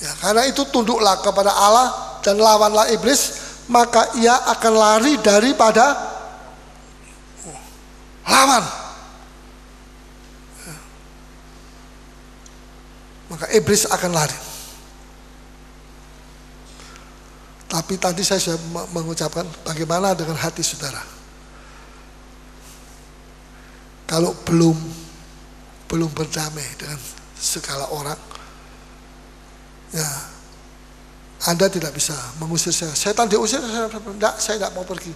S5: Ya, karena itu tunduklah kepada Allah dan lawanlah iblis, maka ia akan lari daripada lawan. Maka iblis akan lari. Tapi tadi saya sudah mengucapkan bagaimana dengan hati saudara. Kalau belum berdamai dengan segala orang, ya Anda tidak bisa mengusir saya. Setan diusir, saya tidak mau pergi.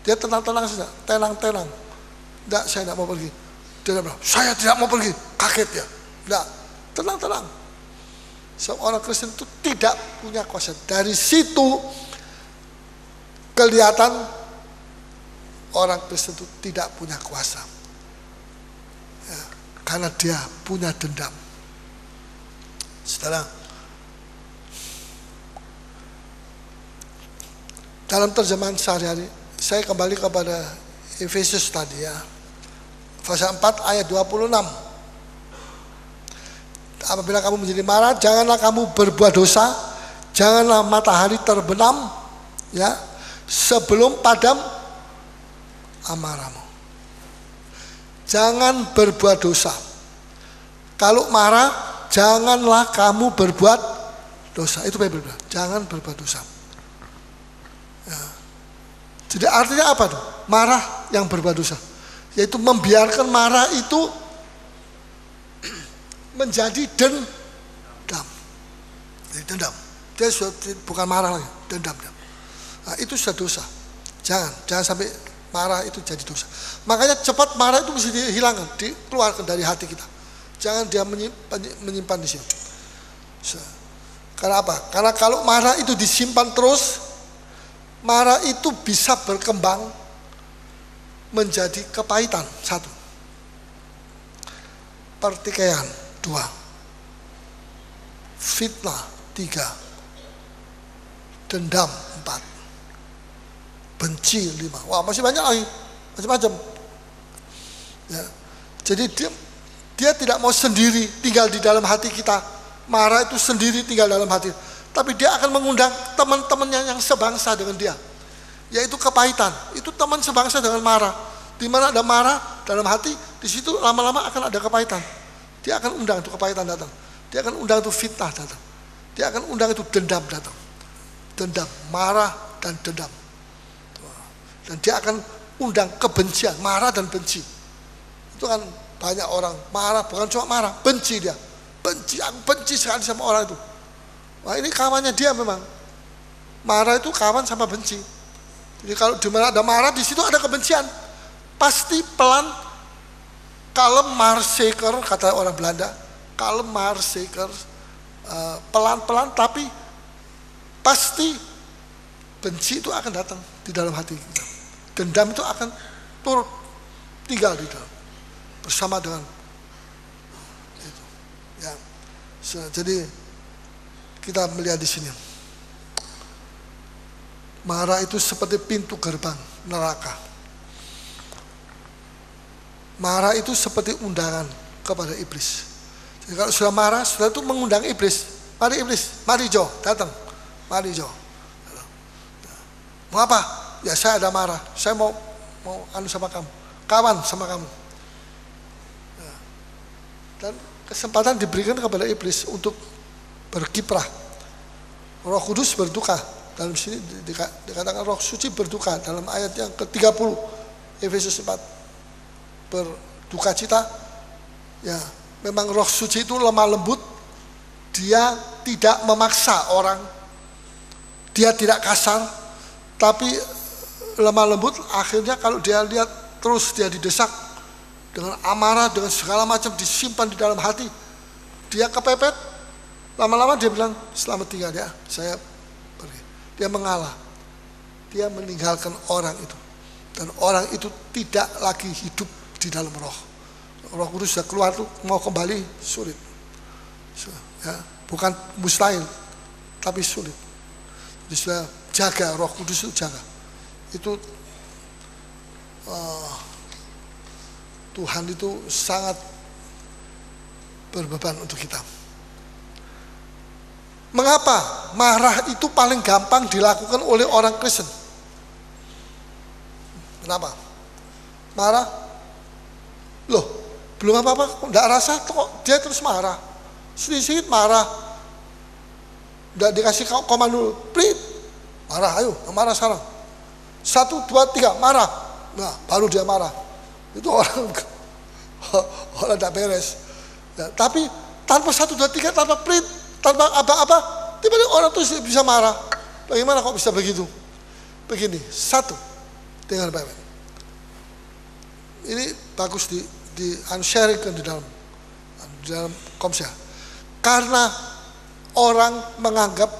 S5: Dia tenang-tenang saja, tenang-tenang. Tidak, saya tidak mau pergi. Dia bilang, saya tidak mau pergi. Kaget ya. Tidak. Tenang-tenang. Seorang Kristen itu tidak punya kuasa. Dari situ kelihatan orang Kristen itu tidak punya kuasa. Ya, karena dia punya dendam. Saudara, dalam terjemahan sehari-hari, saya kembali kepada Efesus tadi ya. Pasal 4 ayat 26. Apabila kamu menjadi marah, janganlah kamu berbuat dosa, janganlah matahari terbenam, ya, sebelum padam amarahmu. Jangan berbuat dosa. Kalau marah, janganlah kamu berbuat dosa. Itu Bible bilang, jangan berbuat dosa. Ya. Jadi artinya apa tuh? Marah yang berbuat dosa. Yaitu membiarkan marah itu menjadi dendam. Jadi dendam. Dia sudah bukan marah lagi, dendam. Nah, itu sudah dosa. Jangan sampai marah itu jadi dosa. Makanya cepat marah itu mesti dihilangkan, dikeluarkan dari hati kita. Jangan dia menyimpan di sini. Karena apa? Karena kalau marah itu disimpan terus, marah itu bisa berkembang menjadi kepahitan, 1. Pertikaian, 2. Fitnah, 3. Dendam, 4. Benci, 5. Wah, masih banyak lagi, macam-macam. Ya. Jadi dia tidak mau sendiri tinggal di dalam hati kita. Marah itu sendiri tinggal dalam hati. Tapi dia akan mengundang teman-temannya yang sebangsa dengan dia. Yaitu kepahitan. Itu teman sebangsa dengan marah. Di mana ada marah dalam hati, di situ lama-lama akan ada kepahitan. Dia akan undang itu kepahitan datang. Dia akan undang itu fitnah datang. Dia akan undang itu dendam datang. Dendam, marah dan dendam. Dan dia akan undang kebencian, marah dan benci. Itu kan banyak orang marah, bukan cuma marah, benci dia. Benci, aku benci sekali sama orang itu. Wah, ini kawannya dia memang. Marah itu kawan sama benci. Jadi kalau di mana ada marah, di situ ada kebencian. Pasti pelan, kalem maarzeker, kata orang Belanda. Kalem maarzeker, pelan-pelan, tapi pasti benci itu akan datang di dalam hati kita. Dendam itu akan turut tinggal di dalam bersama dengan itu. Ya. Jadi kita melihat di sini, marah itu seperti pintu gerbang neraka. Marah itu seperti undangan kepada iblis. Jadi kalau sudah marah, sudah itu mengundang iblis. Mari iblis, mari Jo, datang. Mari Jo. Mau apa? Ya saya ada marah. Saya mau anu sama kamu. Kawan sama kamu. Ya. Dan kesempatan diberikan kepada iblis untuk berkiprah. Roh Kudus berduka. Dalam sini dikatakan Roh Suci berduka dalam ayat yang ke-30 Efesus 4. Berduka cita. Ya, memang Roh Suci itu lemah lembut. Dia tidak memaksa orang. Dia tidak kasar, tapi lemah lembut. Akhirnya kalau dia lihat terus dia didesak dengan amarah, dengan segala macam disimpan di dalam hati, dia kepepet. Lama-lama dia bilang, selamat tinggal ya, saya pergi. Dia mengalah, dia meninggalkan orang itu, dan orang itu tidak lagi hidup di dalam roh. Roh Kudus sudah keluar tuh, mau kembali sulit. Ya, bukan mustahil, tapi sulit. Jadi sudah jaga, Roh Kudus itu jaga. Itu Tuhan itu sangat berbeban untuk kita. Mengapa marah itu paling gampang dilakukan oleh orang Kristen? Kenapa? Marah? Loh, belum apa-apa, enggak rasa kok dia terus marah. Sedikit marah. Udah dikasih komando, prit, marah, ayo, marah sekarang. 1, 2, 3, marah. Nah, baru dia marah. Itu orang tak beres. Ya, tapi tanpa 1, 2, 3, tanpa prit, tanpa apa-apa, tiba-tiba orang itu bisa marah. Bagaimana kok bisa begitu? Begini, 1, dengan baik-baik. Ini bagus di sharingkan di dalam komsel. Karena orang menganggap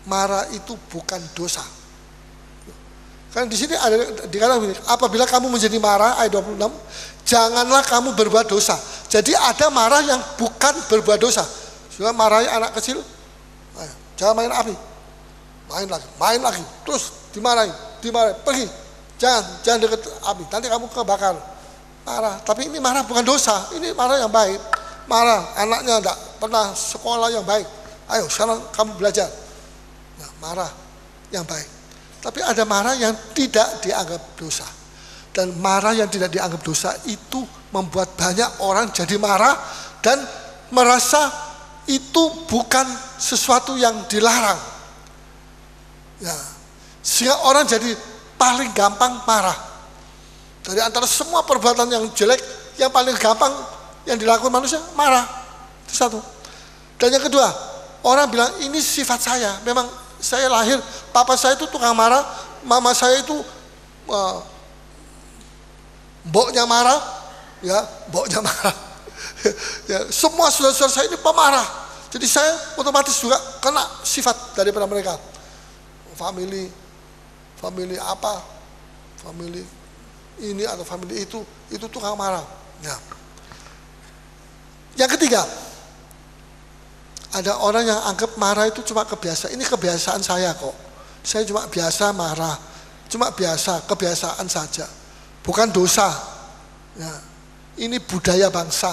S5: marah itu bukan dosa. Karena di sini ada dikatakan begini, apabila kamu menjadi marah, ayat 26, janganlah kamu berbuat dosa. Jadi ada marah yang bukan berbuat dosa. Sudah marahi anak kecil, jangan main api, main lagi, terus dimarahi, pergi, jangan dekat api, nanti kamu kebakar. Marah, tapi ini marah bukan dosa, ini marah yang baik. Marah, anaknya tidak pernah sekolah yang baik. Ayo sekarang kamu belajar. Nah, marah yang baik. Tapi ada marah yang tidak dianggap dosa. Dan marah yang tidak dianggap dosa itu membuat banyak orang jadi marah dan merasa itu bukan sesuatu yang dilarang. Ya, sehingga orang jadi paling gampang marah. Dari antara semua perbuatan yang jelek, yang paling gampang yang dilakukan manusia, marah. Itu satu. Dan yang kedua, orang bilang ini sifat saya. Memang saya lahir, papa saya itu tukang marah, mama saya itu mboknya marah, ya mboknya marah. Ya, semua saudara-saudara saya ini pemarah. Jadi saya otomatis juga kena sifat daripada mereka. Family apa, family ini atau family itu tukang marah. Ya. Yang ketiga, ada orang yang anggap marah itu cuma kebiasaan. Ini kebiasaan saya kok. Saya cuma biasa marah, cuma biasa, kebiasaan saja. Bukan dosa. Ya. Ini budaya bangsa.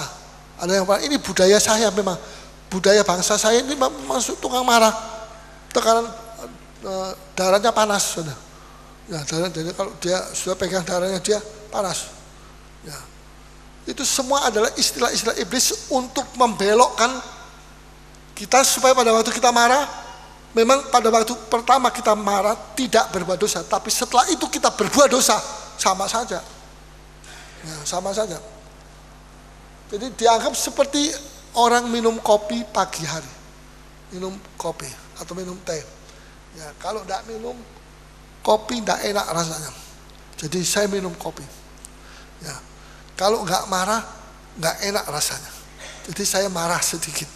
S5: Ada yang bilang, ini budaya saya memang. Budaya bangsa saya ini masuk tukang marah. Tekanan darahnya panas. Sudah. Ya, jadi kalau dia sudah pegang darahnya dia panas. Ya. Itu semua adalah istilah-istilah iblis untuk membelokkan kita supaya pada waktu kita marah, memang pada waktu pertama kita marah tidak berbuat dosa. Tapi setelah itu kita berbuat dosa, sama saja. Ya, sama saja. Jadi dianggap seperti orang minum kopi pagi hari, minum kopi atau minum teh. Ya, kalau tidak minum kopi tidak enak rasanya. Jadi saya minum kopi. Ya, kalau nggak marah nggak enak rasanya. Jadi saya marah sedikit.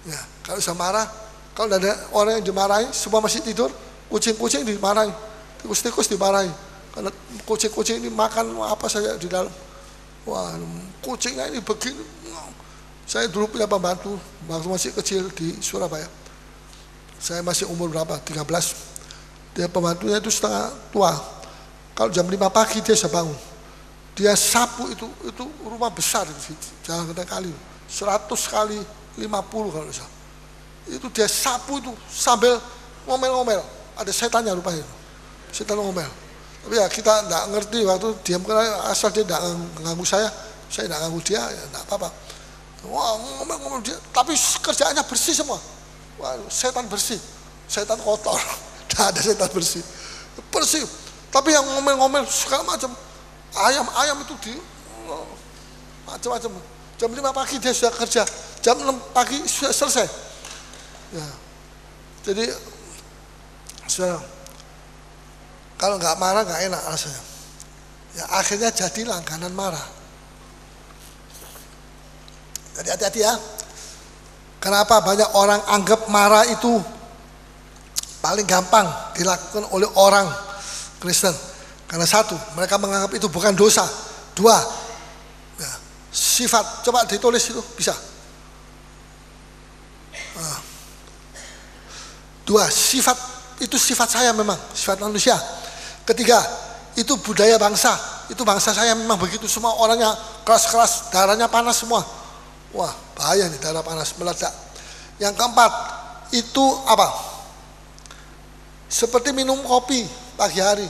S5: Ya, kalau saya marah, kalau ada orang yang dimarahi, semua masih tidur, kucing-kucing dimarahi, tikus-tikus dimarahi. Karena kucing-kucing ini makan apa saja di dalam. Wah, kucingnya ini begini. Saya dulu punya pembantu waktu masih kecil di Surabaya. Saya masih umur berapa? 13. Dia pembantunya itu setengah tua. Kalau jam 5 pagi dia sudah bangun. Dia sapu itu rumah besar di Jalan Gede Kali. 100 kali 50 kalau salah. Itu dia sapu itu sambil ngomel-ngomel. Ada setannya rupanya. Setan ngomel. Tapi ya kita tidak ngerti waktu diam karena asal dia tidak mengganggu saya tidak ganggu dia, ya tidak apa-apa. Wah, ngomel-ngomel dia, tapi kerjaannya bersih semua. Wah, setan bersih, setan kotor, tidak ada setan bersih, bersih. Tapi yang ngomel-ngomel segala macam, ayam itu di macam-macam. Jam 5 pagi dia sudah kerja, jam 6 pagi sudah selesai. Ya, jadi sudah. Kalau nggak marah nggak enak rasanya. Ya, akhirnya jadi langganan marah. Jadi hati-hati ya. Kenapa banyak orang anggap marah itu paling gampang dilakukan oleh orang Kristen? Karena satu, mereka menganggap itu bukan dosa. Dua, ya, sifat. Coba ditulis itu bisa. Dua, sifat itu sifat saya memang, sifat manusia. Ketiga, itu budaya bangsa. Itu bangsa saya memang begitu, semua orangnya keras-keras, darahnya panas semua. Wah, bahaya nih darah panas, meledak. Yang keempat, itu apa? Seperti minum kopi pagi hari.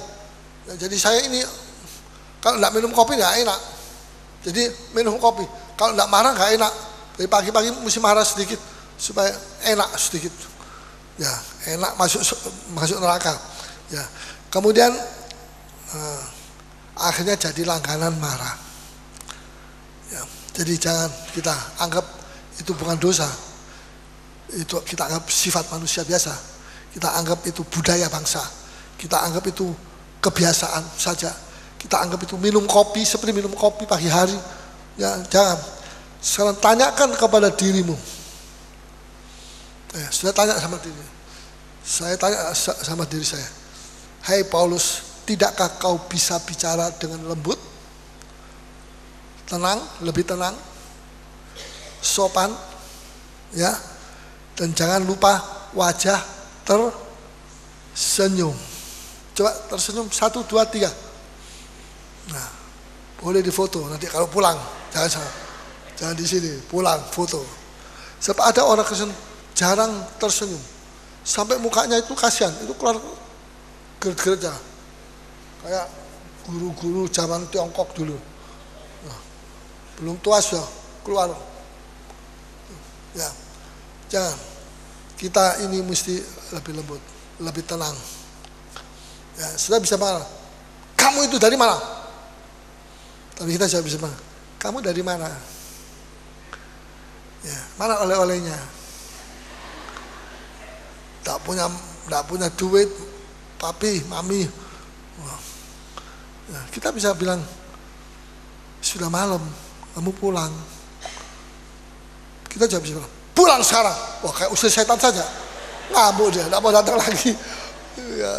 S5: Ya, jadi saya ini, kalau tidak minum kopi nggak enak. Jadi minum kopi. Kalau tidak marah nggak enak. Jadi pagi-pagi mesti marah sedikit, supaya enak sedikit. Ya, enak masuk neraka. Ya. Kemudian akhirnya jadi langganan marah. Ya, jadi jangan kita anggap itu bukan dosa. Itu kita anggap sifat manusia biasa. Kita anggap itu budaya bangsa. Kita anggap itu kebiasaan saja. Kita anggap itu minum kopi seperti minum kopi pagi hari. Ya, jangan. Sekarang tanyakan kepada dirimu. Ya, sudah tanya sama diri. Saya tanya sama diri saya. Hai Paulus, tidakkah kau bisa bicara dengan lembut? Tenang, lebih tenang. Sopan. Ya. Dan jangan lupa wajah tersenyum. Coba tersenyum 1, 2, 3. Nah, boleh difoto nanti kalau pulang. Jangan di sini, pulang foto. Sebab ada orang Kristen jarang tersenyum. Sampai mukanya itu kasihan, itu keluar gereja. Kayak guru-guru zaman Tiongkok dulu. Nah, belum tua sudah keluar. Ya, jangan. Kita ini mesti lebih lembut, lebih tenang. Ya, sudah bisa marah. Kamu itu dari mana? Tapi kita juga bisa bilang, kamu dari mana? Ya, mana oleh-olehnya? Tak punya duit, papi, mami. Wah. Ya, kita bisa bilang, sudah malam, kamu pulang. Kita juga bisa bilang, pulang sekarang. Wah, kayak usir setan saja. Ngamuk dia, tidak mau datang lagi. Ya.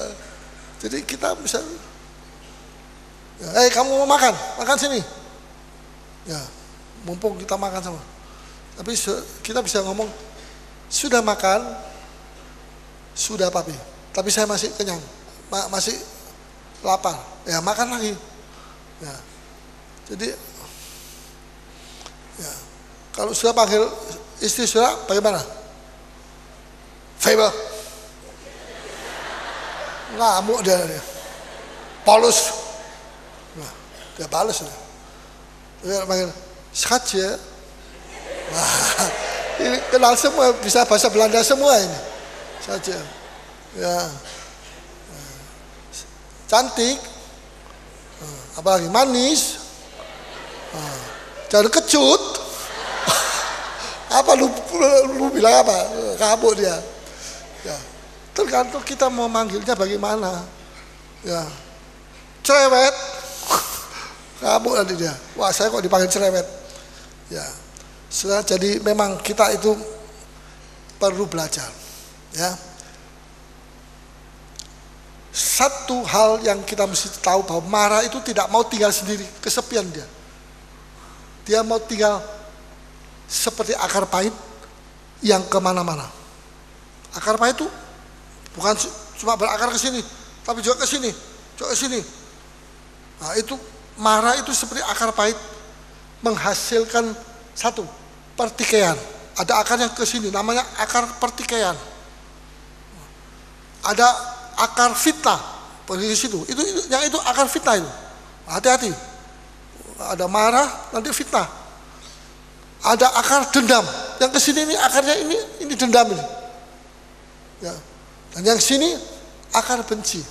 S5: Jadi kita bisa, ya, kamu mau makan sini. Ya, mumpung kita makan sama. Tapi kita bisa ngomong, sudah makan, sudah papi. Tapi saya masih kenyang, masih lapar. Ya makan lagi. Ya. Jadi, ya, kalau sudah panggil istri sudah, bagaimana? Favor. Ngamuk dia. Paulus. Nah, dia balas. Dia panggil, Schatje. Nah, ini kenal semua, bisa bahasa Belanda semua ini. Saja. Ya. Cantik. Apalagi manis. Jangan kecut. Apa lu bilang apa? Kabur dia. Ya. Tergantung kita mau manggilnya bagaimana. Ya. Cerewet. Kabur nanti dia. Wah, saya kok dipanggil cerewet. Ya. Sudah, jadi memang kita itu perlu belajar. Ya. Satu hal yang kita mesti tahu bahwa marah itu tidak mau tinggal sendiri, kesepian dia. Dia mau tinggal seperti akar pahit yang kemana-mana. Akar pahit itu bukan cuma berakar ke sini, tapi juga ke sini, juga ke sini. Nah, itu marah itu seperti akar pahit menghasilkan satu pertikaian. Ada akar yang ke sini, namanya akar pertikaian. Ada akar fitnah pergi ke situ. Itu yang itu akar fitnah itu. Hati-hati. Ada marah nanti fitnah. Ada akar dendam. Yang ke sini ini akarnya ini dendam ini. Ya. Dan yang sini akar benci.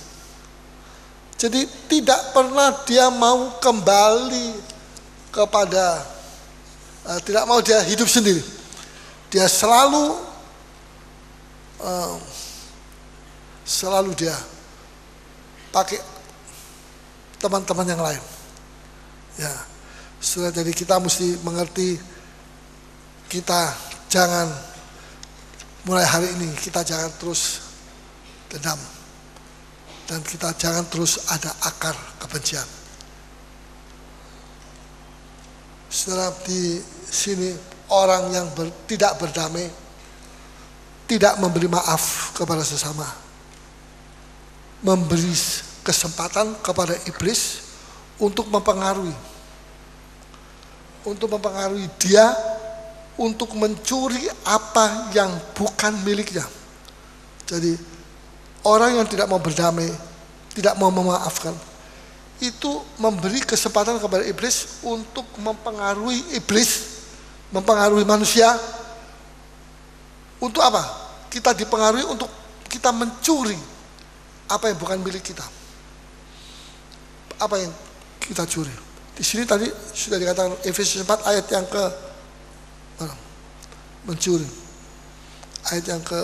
S5: Jadi tidak pernah dia mau kembali kepada tidak mau dia hidup sendiri. Dia selalu dia pakai teman-teman yang lain. Ya, sudah, jadi kita mesti mengerti, kita jangan mulai hari ini kita jangan terus dendam dan kita jangan terus ada akar kebencian. Setelah di sini orang yang tidak berdamai, tidak memberi maaf kepada sesama, memberi kesempatan kepada iblis untuk mempengaruhi dia untuk mencuri apa yang bukan miliknya. Jadi orang yang tidak mau berdamai, tidak mau memaafkan, itu memberi kesempatan kepada iblis untuk mempengaruhi manusia. Untuk apa? Kita dipengaruhi untuk kita mencuri apa yang bukan milik kita. Apa yang kita curi? Di sini tadi sudah dikatakan Efesus 4 ayat yang ke mencuri. Ayat yang ke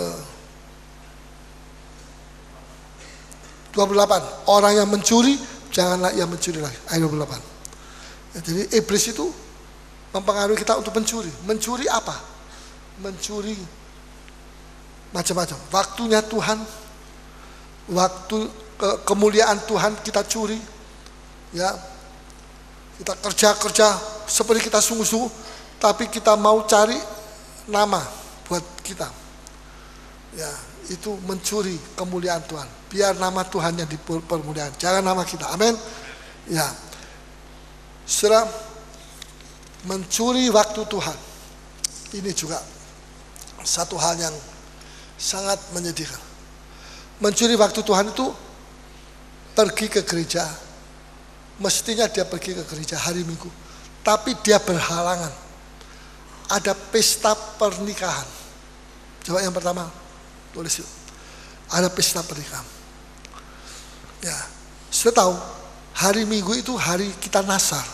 S5: 28. Orang yang mencuri janganlah ia mencuri lagi. Ayat 28. Ya, jadi iblis itu mempengaruhi kita untuk mencuri. Mencuri apa? Mencuri macam-macam. Waktunya Tuhan, waktu kemuliaan Tuhan kita curi. Ya, kita kerja seperti kita sungguh-sungguh, tapi kita mau cari nama buat kita. Ya, itu mencuri kemuliaan Tuhan. Biar nama Tuhan yang dipermuliakan, jangan nama kita. Amin. Ya, saudara, mencuri waktu Tuhan ini juga satu hal yang sangat menyedihkan. Mencuri waktu Tuhan itu pergi ke gereja, mestinya dia pergi ke gereja hari Minggu, tapi dia berhalangan. Ada pesta pernikahan. Coba yang pertama tulis itu. Ada pesta pernikahan. Ya, sudah tahu hari Minggu itu hari kita nasar.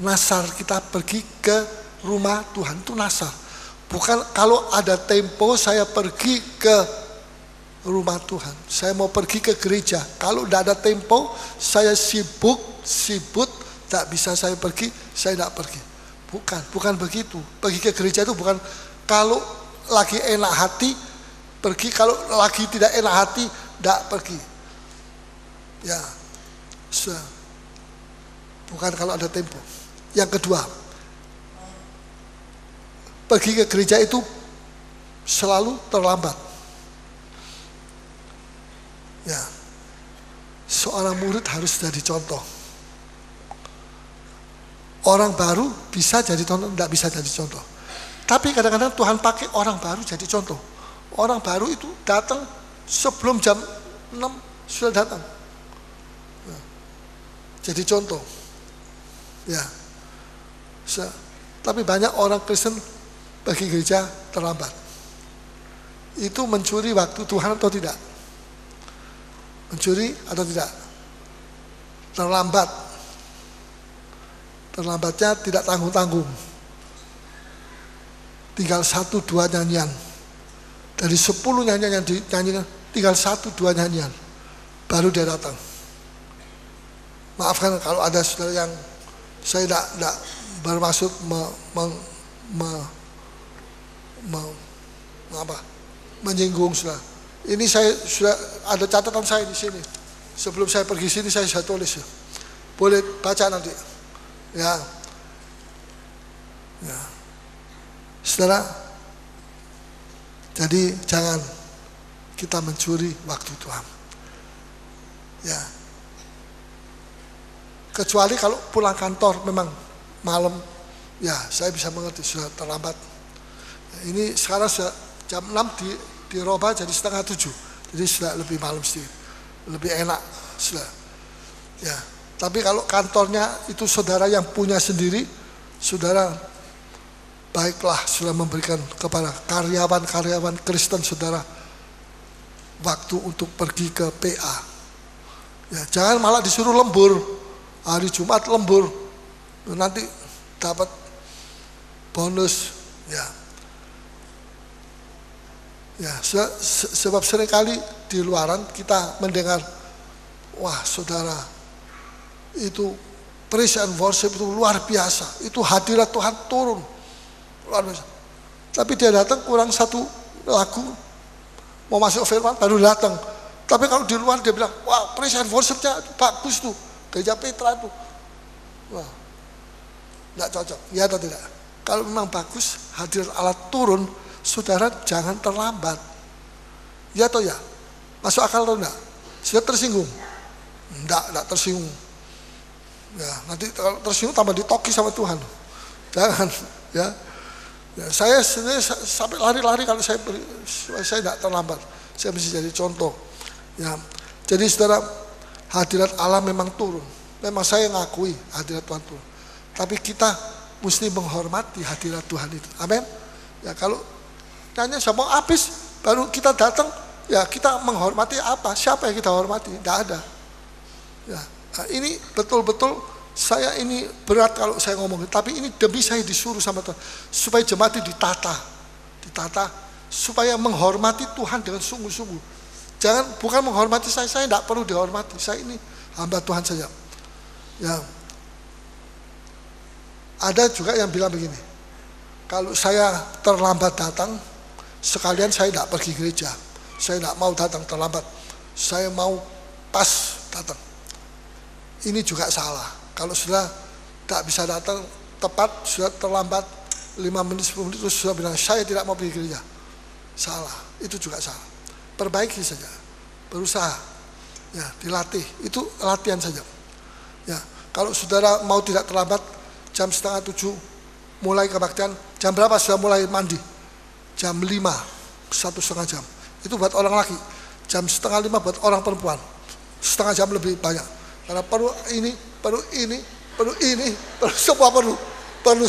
S5: nasar kita pergi ke rumah Tuhan, itu nasar. Bukan kalau ada tempo saya pergi ke rumah Tuhan, saya mau pergi ke gereja. Kalau tidak ada tempo, saya sibuk, tak bisa saya pergi, saya tidak pergi. Bukan begitu. Pergi ke gereja itu bukan kalau lagi enak hati pergi, kalau lagi tidak enak hati tidak pergi. Ya, bukan kalau ada tempo. Yang kedua, pergi ke gereja itu selalu terlambat. Ya, seorang murid harus jadi contoh. Orang baru bisa jadi contoh, tidak bisa jadi contoh. Tapi kadang-kadang Tuhan pakai orang baru jadi contoh. Orang baru itu datang sebelum jam 6 sudah datang. Jadi contoh. Ya. Tapi banyak orang Kristen pergi gereja terlambat. Itu mencuri waktu Tuhan atau tidak? Mencuri atau tidak? Terlambat. Terlambatnya tidak tanggung-tanggung. Tinggal 1-2 nyanyian. Dari 10 nyanyian yang dinyanyikan, tinggal 1-2 nyanyian. Baru dia datang. Maafkan kalau ada saudara yang saya tidak bermaksud menyinggung saudara. Ini saya sudah ada catatan saya di sini. Sebelum saya pergi sini saya tulis. Boleh baca nanti. Ya. Saudara, jadi jangan kita mencuri waktu Tuhan. Ya. Kecuali kalau pulang kantor memang malam, ya saya bisa mengerti sudah terlambat. Ini sekarang sudah jam 6 dirubah jadi 6:30, jadi sudah lebih malam sedikit, lebih enak sudah. Ya. Tapi kalau kantornya itu saudara yang punya sendiri, saudara baiklah sudah memberikan kepada karyawan-karyawan Kristen saudara waktu untuk pergi ke PA. Ya, jangan malah disuruh lembur, hari Jumat lembur, nanti dapat bonus. Ya, sebab seringkali di luaran kita mendengar, wah saudara, itu praise and worship itu luar biasa, itu hadirat Tuhan turun luar biasa. Tapi dia datang kurang 1 lagu, mau masuk firman baru datang. Tapi kalau di luar dia bilang, wah praise and worshipnya bagus tuh, gereja Petra itu, wah tidak cocok, ya atau tidak? Kalau memang bagus, hadirat Allah turun, saudara jangan terlambat, ya atau ya? Masuk akal atau enggak? Sudah tersinggung? Enggak tersinggung. Ya, nanti kalau tersinggung tambah ditoki sama Tuhan. Jangan, ya. Saya sebenarnya sampai lari-lari kalau saya tidak terlambat. Saya mesti jadi contoh. Ya. Jadi saudara, hadirat Allah memang turun. Memang saya ngakui hadirat Tuhan turun. Tapi kita mesti menghormati hadirat Tuhan itu. Amin. Ya, kalau nanya sama habis baru kita datang, ya kita menghormati apa? Siapa yang kita hormati? Tidak ada. Ya. Nah, ini betul-betul saya ini berat kalau saya ngomong, tapi ini demi saya disuruh sama Tuhan supaya jemaat ditata supaya menghormati Tuhan dengan sungguh-sungguh. Jangan bukan menghormati saya tidak perlu dihormati. Saya ini hamba Tuhan saja. Ya. Ada juga yang bilang begini, kalau saya terlambat datang, sekalian saya tidak pergi gereja. Saya tidak mau datang terlambat. Saya mau pas datang. Ini juga salah. Kalau sudah tak bisa datang tepat, sudah terlambat 5 menit, 10 menit, terus sudah bilang saya tidak mau pergi gereja. Salah, itu juga salah. Perbaiki saja, berusaha, ya dilatih. Itu latihan saja. Ya, kalau saudara mau tidak terlambat, jam 6:30 mulai kebaktian. Jam berapa sudah mulai mandi? Jam 5, 1,5 jam. Itu buat orang laki. Jam 4:30 buat orang perempuan. Setengah jam lebih banyak. Karena perlu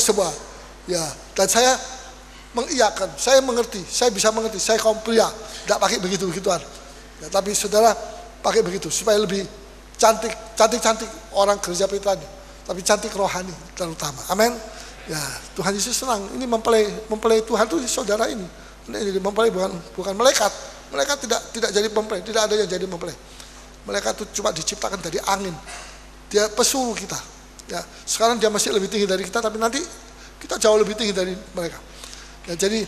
S5: semua. Ya, dan saya mengiyakan, saya mengerti, saya bisa mengerti, saya kaum pria, tidak pakai begitu-begituan. Ya, tapi saudara pakai begitu supaya lebih cantik orang gereja Petra ini. tapi cantik rohani terutama. Amin. Ya, Tuhan Yesus senang. Ini mempelai Tuhan itu saudara ini. Ini mempelai bukan malaikat. Malaikat tidak jadi mempelai, tidak ada yang jadi mempelai. Malaikat itu cuma diciptakan dari angin. Dia pesuruh kita. Ya, sekarang dia masih lebih tinggi dari kita, tapi nanti kita jauh lebih tinggi dari mereka. Ya, jadi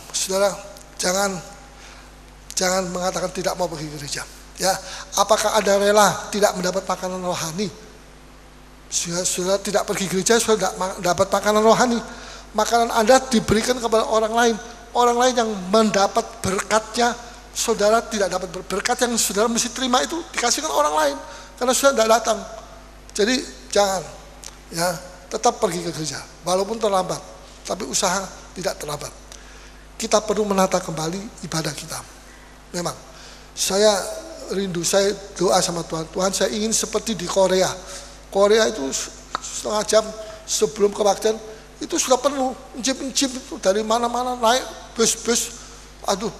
S5: saudara jangan mengatakan tidak mau pergi gereja. Ya, apakah ada rela tidak mendapat makanan rohani? Sudah tidak pergi gereja, sudah tidak dapat makanan rohani. Makanan Anda diberikan kepada orang lain. Orang lain yang mendapat berkatnya, saudara tidak dapat berkat yang saudara mesti terima itu dikasihkan orang lain karena sudah tidak datang. Jadi jangan, ya, tetap pergi ke gereja walaupun terlambat, tapi usaha tidak terlambat. Kita perlu menata kembali ibadah kita. Memang saya rindu, saya doa sama Tuhan, Tuhan saya ingin seperti di Korea. Korea itu setengah jam sebelum kebaktian itu sudah penuh, jeep itu dari mana-mana naik bus-bus,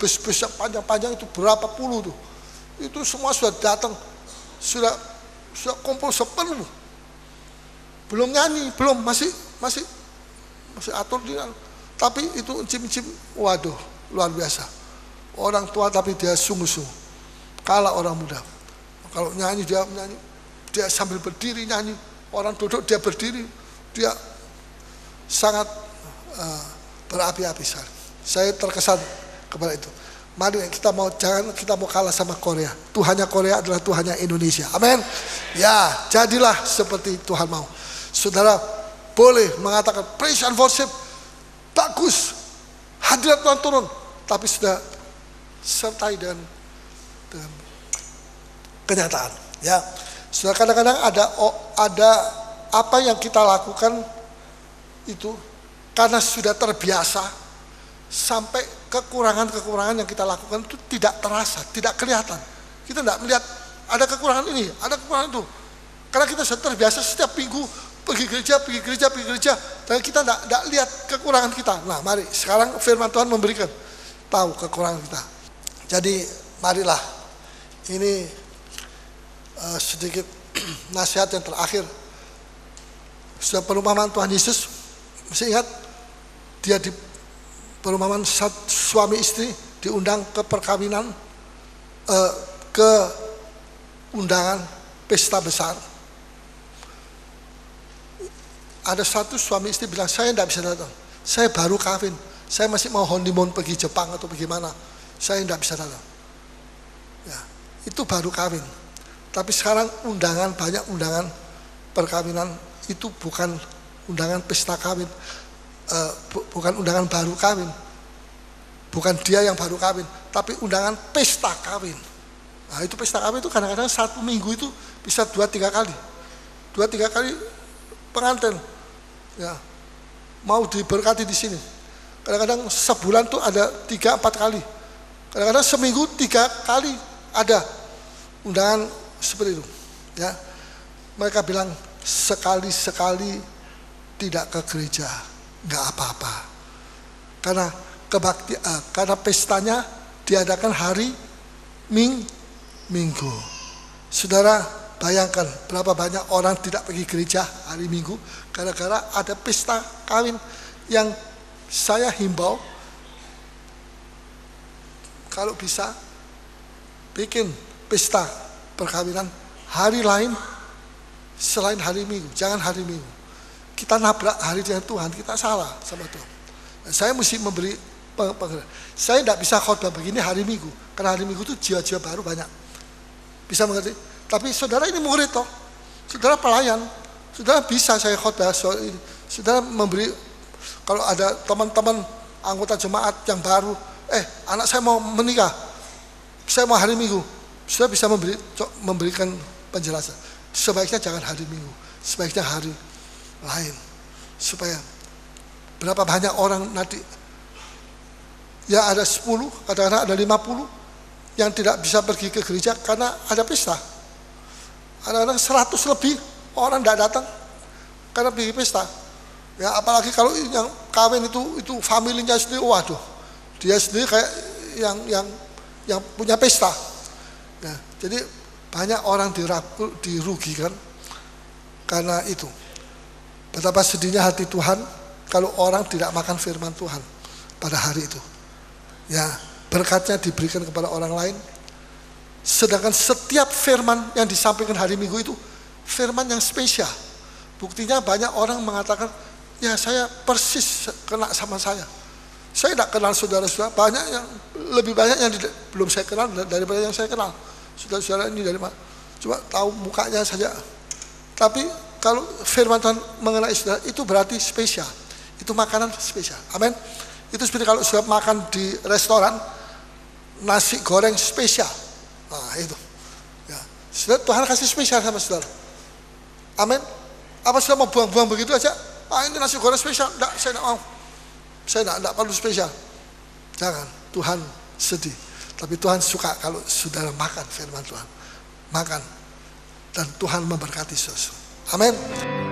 S5: bus-bus yang panjang-panjang itu berapa puluh tuh, itu semua sudah datang, sudah kumpul sepenuh, belum nyanyi, belum masih atur dia, tapi itu jeep, waduh luar biasa, orang tua tapi dia sungguh-sungguh, kalah orang muda, kalau nyanyi dia sambil berdiri nyanyi, orang duduk dia berdiri, dia sangat berapi-api sekali. Saya terkesan kepada itu. Mari jangan kita mau kalah sama Korea. Tuhannya Korea adalah Tuhannya Indonesia. Amin. Ya, jadilah seperti Tuhan mau. Saudara boleh mengatakan praise and worship bagus, hadirat Tuhan turun, tapi sudah sertai dengan kenyataan. Ya, saudara, kadang-kadang ada apa yang kita lakukan itu karena sudah terbiasa sampai kekurangan-kekurangan yang kita lakukan itu tidak terasa, tidak kelihatan. Kita tidak melihat ada kekurangan ini, ada kekurangan itu. Karena kita sudah terbiasa setiap minggu pergi gereja, dan kita tidak lihat kekurangan kita. Nah, mari sekarang firman Tuhan memberikan tahu kekurangan kita. Jadi marilah, ini sedikit nasihat yang terakhir. Sudah perumpamaan Tuhan Yesus. Masih ingat dia di perumpamaan suami istri diundang ke perkawinan, ke undangan pesta besar. Ada satu suami istri bilang, saya tidak bisa datang, saya baru kawin, saya masih mau honeymoon pergi Jepang atau bagaimana, saya tidak bisa datang. Ya, itu baru kawin. Tapi sekarang banyak undangan perkawinan itu bukan undangan pesta kawin, bukan undangan baru kawin, bukan dia yang baru kawin, tapi undangan pesta kawin. Nah, itu pesta kawin itu kadang-kadang 1 minggu itu bisa 2-3 kali pengantin, ya, mau diberkati di sini. Kadang-kadang sebulan tuh ada 3-4 kali, kadang-kadang seminggu 3 kali ada undangan seperti itu. Ya, mereka bilang sekali-sekali tidak ke gereja, nggak apa-apa, karena pestanya diadakan hari Minggu. Saudara bayangkan berapa banyak orang tidak pergi gereja hari Minggu gara-gara ada pesta kawin. Yang saya himbau, kalau bisa bikin pesta perkawinan hari lain selain hari Minggu, jangan hari Minggu. Kita nabrak hari dengan Tuhan, kita salah sama Tuhan. Saya mesti memberi pengertian. Saya tidak bisa khotbah begini hari Minggu, karena hari Minggu itu jiwa-jiwa baru banyak. Bisa mengerti? Tapi saudara ini murid toh, saudara pelayan, saudara bisa saya khotbah soal ini. Saudara memberi, kalau ada teman-teman anggota jemaat yang baru, anak saya mau menikah, saya mau hari Minggu, saudara bisa memberikan penjelasan. Sebaiknya jangan hari Minggu, sebaiknya hari lain, supaya berapa banyak orang nanti, ya ada 10, kadang-kadang ada 50 yang tidak bisa pergi ke gereja karena ada pesta. Kadang-kadang 100 lebih orang tidak datang karena pergi pesta. Ya, apalagi kalau yang kawin itu familinya sendiri, waduh, dia sendiri kayak yang punya pesta. Ya, jadi banyak orang dirugikan Karena itu, betapa sedihnya hati Tuhan kalau orang tidak makan firman Tuhan pada hari itu. Ya, berkatnya diberikan kepada orang lain. Sedangkan setiap firman yang disampaikan hari Minggu itu firman yang spesial. Buktinya banyak orang mengatakan, ya saya persis kena sama saya. Saya tidak kenal saudara-saudara, banyak yang lebih banyak yang belum saya kenal daripada yang saya kenal. Saudara-saudara ini dari mana? Coba tahu mukanya saja. Tapi kalau firman Tuhan mengenai saudara, itu berarti spesial. Itu makanan spesial. Amin. Itu seperti kalau sudah makan di restoran, nasi goreng spesial. Nah itu. Ya. Saudara, Tuhan kasih spesial sama saudara. Amin. Apa sudah mau buang-buang begitu aja? Ini nasi goreng spesial. Enggak, saya tidak mau. Saya tidak perlu spesial. Jangan. Tuhan sedih. Tapi Tuhan suka kalau saudara makan firman Tuhan. Makan. Dan Tuhan memberkati saudara. Amin.